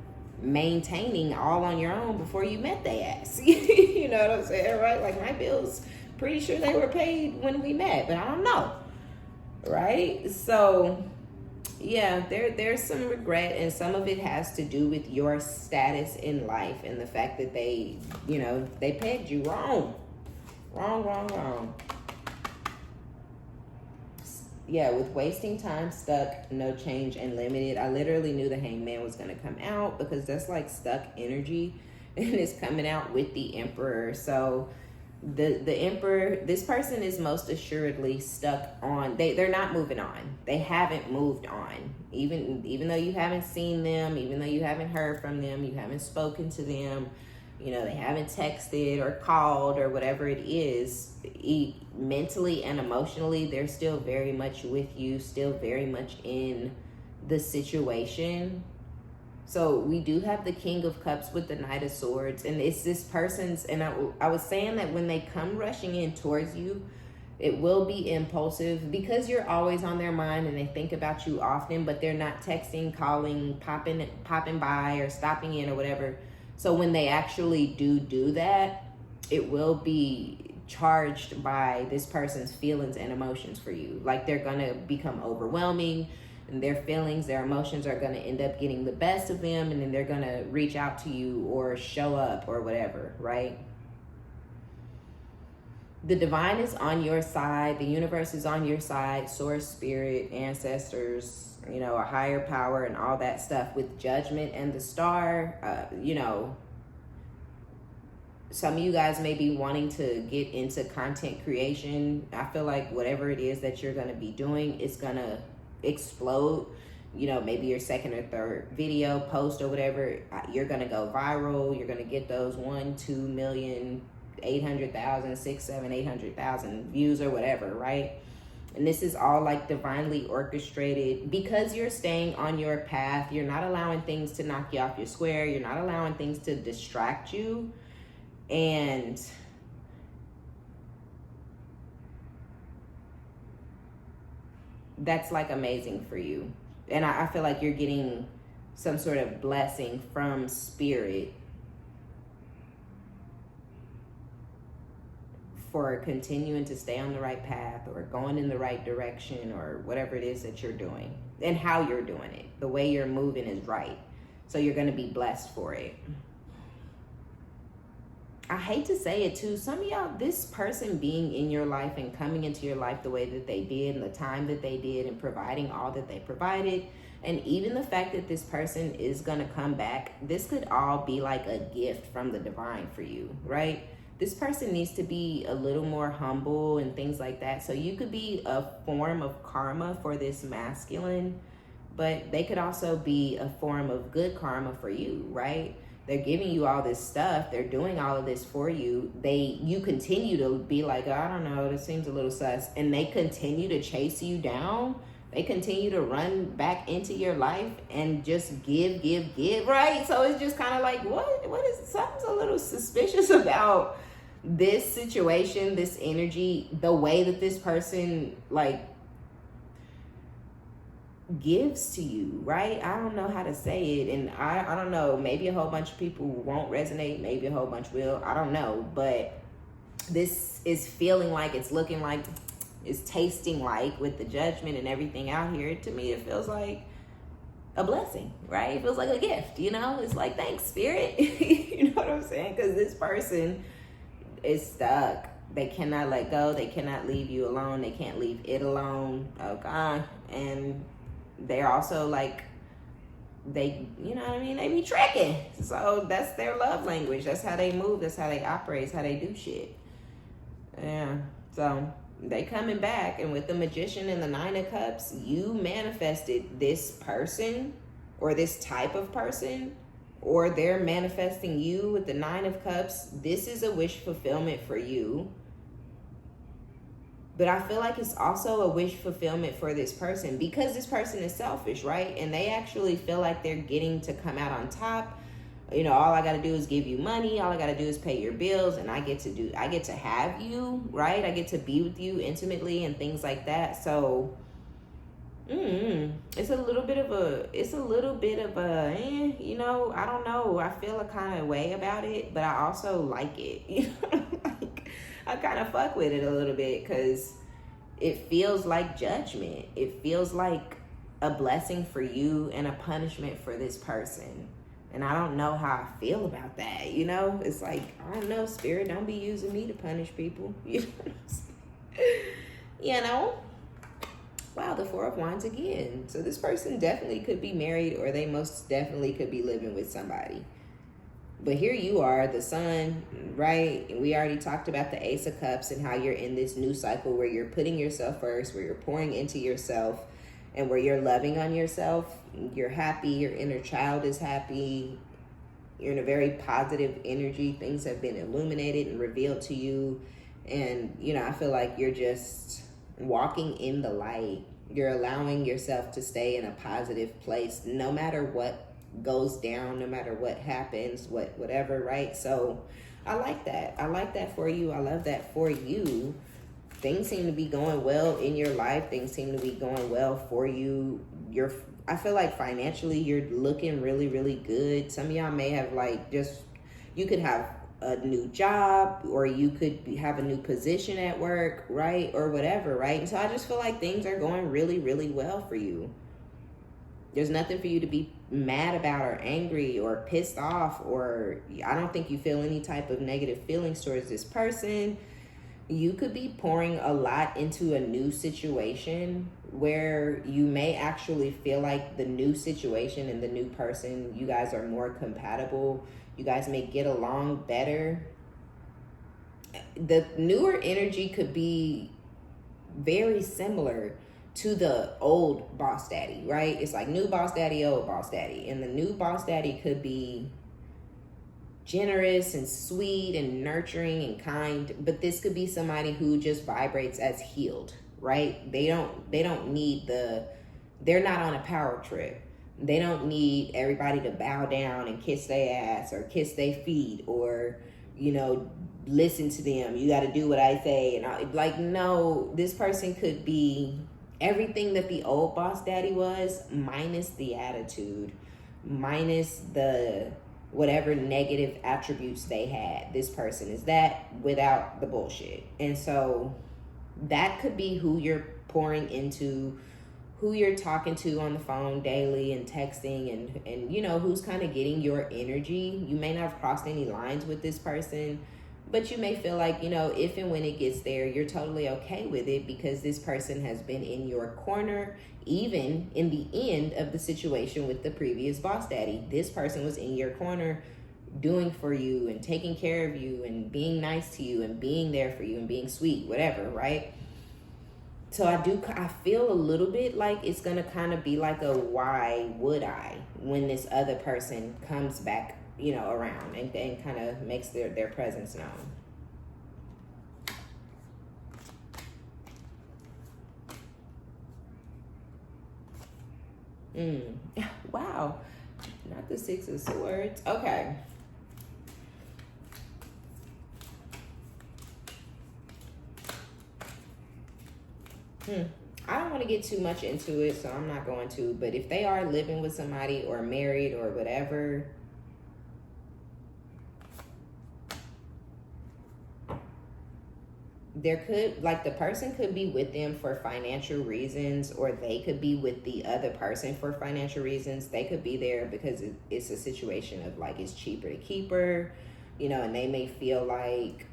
maintaining all on your own before you met their ass. You know what I'm saying, right? Like, my bills, pretty sure they were paid when we met, but I don't know, right? So yeah, there's some regret, and some of it has to do with your status in life and the fact that they, you know, they pegged you wrong. Yeah, with wasting time, stuck, no change, and limited. I literally knew the Hangman was going to come out because that's like stuck energy, and it's coming out with the Emperor. So the Emperor, this person is most assuredly stuck on, they're not moving on. They haven't moved on. Even though you haven't seen them, even though you haven't heard from them, you haven't spoken to them, you know, they haven't texted or called or whatever it is, mentally and emotionally, they're still very much with you, still very much in the situation. So we do have the King of Cups with the Knight of Swords, and it's this person's, and I was saying that when they come rushing in towards you, it will be impulsive because you're always on their mind and they think about you often, but they're not texting, calling, popping by or stopping in or whatever. So when they actually do that, it will be charged by this person's feelings and emotions for you. Like, they're going to become overwhelming, and their feelings, their emotions are going to end up getting the best of them, and then they're going to reach out to you or show up or whatever, right? The divine is on your side. The universe is on your side. Source, spirit, ancestors, you know, a higher power and all that stuff with Judgment and the Star. You know, some of you guys may be wanting to get into content creation. I feel like whatever it is that you're going to be doing, it's going to explode. You know, maybe your second or third video, post or whatever, you're going to go viral. You're going to get those 1, 2 million, 800,000, 6, 7, 800,000 views or whatever, right? And this is all like divinely orchestrated because you're staying on your path. You're not allowing things to knock you off your square. You're not allowing things to distract you. And that's like amazing for you. And I feel like you're getting some sort of blessing from spirit for continuing to stay on the right path or going in the right direction or whatever it is that you're doing and how you're doing it. The way you're moving is right. So you're going to be blessed for it. I hate to say it too. Some of y'all, this person being in your life and coming into your life the way that they did and the time that they did and providing all that they provided, and even the fact that this person is going to come back, this could all be like a gift from the divine for you, right? This person needs to be a little more humble and things like that. So you could be a form of karma for this masculine, but they could also be a form of good karma for you, right? They're giving you all this stuff. They're doing all of this for you. You continue to be like, oh, I don't know, this seems a little sus. And they continue to chase you down. They continue to run back into your life and just give, right? So it's just kind of like, what is, something's a little suspicious about this situation, this energy, the way that this person like gives to you, right? I don't know how to say it, and I don't know, maybe a whole bunch of people won't resonate, maybe a whole bunch will, I don't know, but this is feeling like, it's looking like, it's tasting like, with the judgment and everything out here, to me it feels like a blessing, right? It feels like a gift, you know? It's like, thanks, spirit. You know what I'm saying? Because this person is stuck. They cannot let go. They cannot leave you alone. They can't leave it alone. Okay. And they're also like, they, you know what I mean? They be tricking. So that's their love language. That's how they move. That's how they operate. That's how they do shit. Yeah. So they coming back. And with the Magician and the Nine of Cups, you manifested this person or this type of person, or they're manifesting you with the Nine of Cups. This is a wish fulfillment for you. But I feel like it's also a wish fulfillment for this person, because this person is selfish, right? And they actually feel like they're getting to come out on top. You know, all I got to do is give you money. All I got to do is pay your bills, and I get to have you, right? I get to be with you intimately and things like that. So it's a little bit of a, you know, I don't know. I feel a kind of way about it, but I also like it. You know, like, I kind of fuck with it a little bit because it feels like judgment. It feels like a blessing for you and a punishment for this person. And I don't know how I feel about that, you know? It's like, I don't know, spirit, don't be using me to punish people. You know what I'm saying? You know? Wow, the Four of Wands again. So this person definitely could be married, or they most definitely could be living with somebody. But here you are, the Sun, right? And we already talked about the Ace of Cups and how you're in this new cycle where you're putting yourself first, where you're pouring into yourself, and where you're loving on yourself. You're happy, your inner child is happy. You're in a very positive energy. Things have been illuminated and revealed to you. And, you know, I feel like you're just walking in the light. You're allowing yourself to stay in a positive place no matter what goes down, no matter what happens, whatever, right? So I like that. I like that for you. I love that for you. Things seem to be going well in your life. Things seem to be going well for you. I feel like financially you're looking really, really good. Some of y'all may have you could have a new job, or you could have a new position at work, right? Or whatever, right? And so I just feel like things are going really, really well for you. There's nothing for you to be mad about or angry or pissed off, or I don't think you feel any type of negative feelings towards this person. You could be pouring a lot into a new situation where you may actually feel like the new situation and the new person, you guys are more compatible. You guys may get along better. The newer energy could be very similar to the old boss daddy, right? It's like new boss daddy, old boss daddy. And the new boss daddy could be generous and sweet and nurturing and kind, but this could be somebody who just vibrates as healed, right? They're not on a power trip. They don't need everybody to bow down and kiss their ass or kiss their feet or, you know, listen to them. You got to do what I say. And no, this person could be everything that the old boss daddy was, minus the attitude, minus the whatever negative attributes they had. This person is that without the bullshit. And so that could be who you're pouring into, who you're talking to on the phone daily and texting, and you know, who's kind of getting your energy. You may not have crossed any lines with this person, but you may feel like, you know, if and when it gets there, you're totally okay with it because this person has been in your corner, even in the end of the situation with the previous boss daddy. This person was in your corner doing for you and taking care of you and being nice to you and being there for you and being sweet, whatever, right? So I feel a little bit like it's going to kind of be like a why would I when this other person comes back, you know, around and kind of makes their presence known. Wow. Not the Six of Swords. Okay. I don't want to get too much into it, so I'm not going to. But if they are living with somebody or married or whatever, there could, like, the person could be with them for financial reasons, or they could be with the other person for financial reasons. They could be there because it's a situation of like it's cheaper to keep her, you know, and they may feel like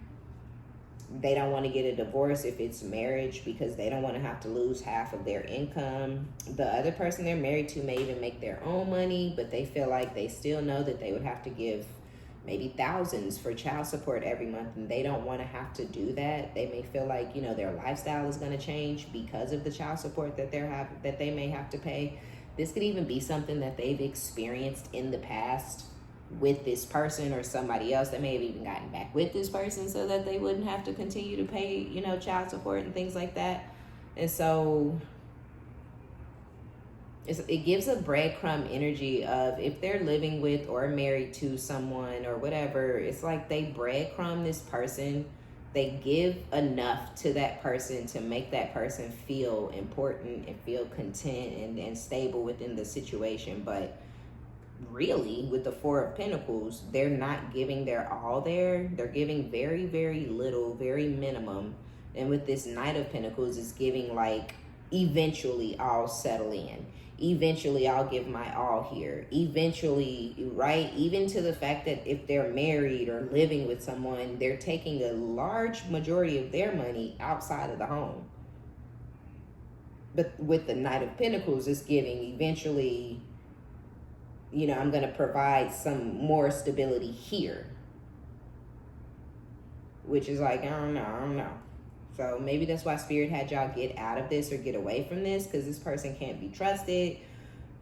they don't want to get a divorce if it's marriage because they don't want to have to lose half of their income. The other person they're married to may even make their own money, but they feel like they still know that they would have to give maybe thousands for child support every month, and they don't want to have to do that. They may feel like, you know, their lifestyle is going to change because of the child support that they may have to pay. This could even be something that they've experienced in the past with this person or somebody else that may have even gotten back with this person so that they wouldn't have to continue to pay, you know, child support and things like that. And so it gives a breadcrumb energy of if they're living with or married to someone or whatever, it's like they breadcrumb this person. They give enough to that person to make that person feel important and feel content and stable within the situation. But really, with the Four of Pentacles, they're not giving their all there. They're giving very, very little, very minimum. And with this Knight of Pentacles, it's giving like, eventually I'll settle in. Eventually I'll give my all here. Eventually, right? Even to the fact that if they're married or living with someone, they're taking a large majority of their money outside of the home. But with the Knight of Pentacles, it's giving eventually, you know, I'm going to provide some more stability here. Which is like, I don't know. So maybe that's why Spirit had y'all get out of this or get away from this, because this person can't be trusted.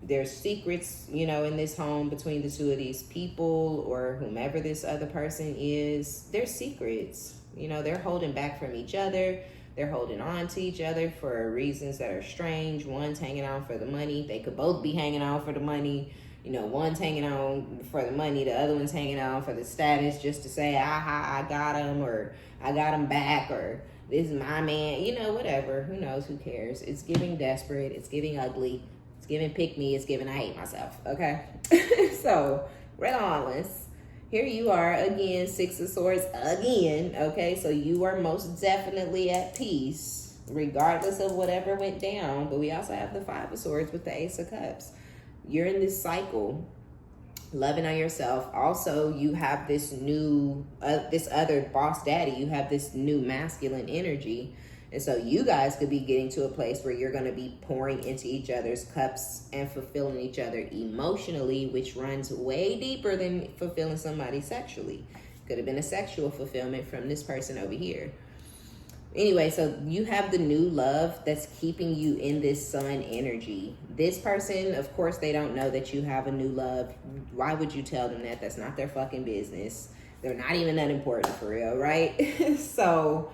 There's secrets, you know, in this home between the two of these people or whomever this other person is. There's secrets. You know, they're holding back from each other. They're holding on to each other for reasons that are strange. One's hanging on for the money. They could both be hanging on for the money. You know, one's hanging on for the money. The other one's hanging on for the status, just to say, I got him, or I got him back, or this is my man, you know, whatever. Who knows? Who cares? It's giving desperate. It's giving ugly. It's giving pick me. It's giving I hate myself. Okay? So, regardless, here you are again, Six of Swords again. Okay? So, you are most definitely at peace, regardless of whatever went down. But we also have the Five of Swords with the Ace of Cups. You're in this cycle, loving on yourself. Also, you have this new, this other boss daddy. You have this new masculine energy. And so you guys could be getting to a place where you're going to be pouring into each other's cups and fulfilling each other emotionally, which runs way deeper than fulfilling somebody sexually. Could have been a sexual fulfillment from this person over here. Anyway, so you have the new love that's keeping you in this sun energy. This person, of course, they don't know that you have a new love. Why would you tell them that? That's not their fucking business. They're not even that important for real, right? So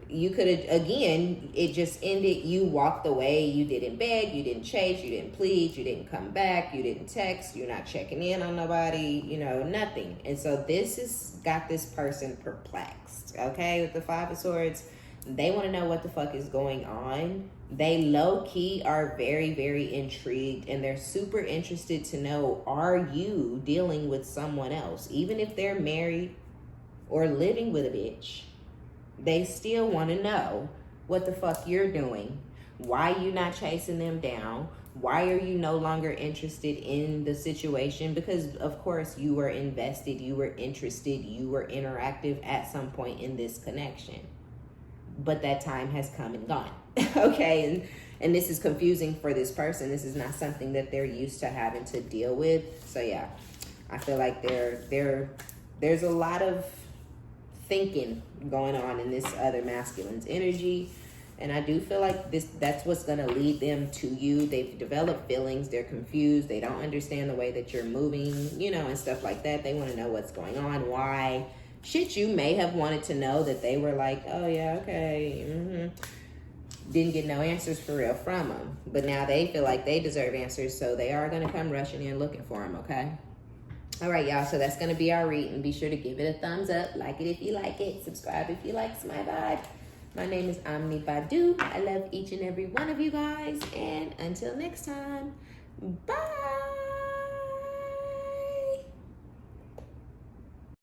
you could have, again, it just ended. You walked away. You didn't beg. You didn't chase. You didn't plead. You didn't come back. You didn't text. You're not checking in on nobody, you know, nothing. And so this has got this person perplexed, okay, with the Five of Swords. They want to know what the fuck is going on. They low-key are very, very intrigued, and they're super interested to know, are you dealing with someone else? Even if they're married or living with a bitch, they still want to know what the fuck you're doing. Why you not chasing them down? Why are you no longer interested in the situation? Because of course you were invested, you were interested, you were interactive at some point in this connection. But that time has come and gone. Okay, and this is confusing for this person. This is not something that they're used to having to deal with. So yeah, I feel like there's a lot of thinking going on in this other masculine's energy. And I do feel like that's what's going to lead them to you. They've developed feelings. They're confused. They don't understand the way that you're moving, you know, and stuff like that. They want to know what's going on, why. Shit you may have wanted to know that they were like, oh, yeah, okay. Didn't get no answers for real from them. But now they feel like they deserve answers, so they are going to come rushing in looking for them, okay? All right, y'all, so that's going to be our reading. Be sure to give it a thumbs up. Like it if you like it. Subscribe if you like my vibe. My name is OmniBadu. I love each and every one of you guys. And until next time, bye.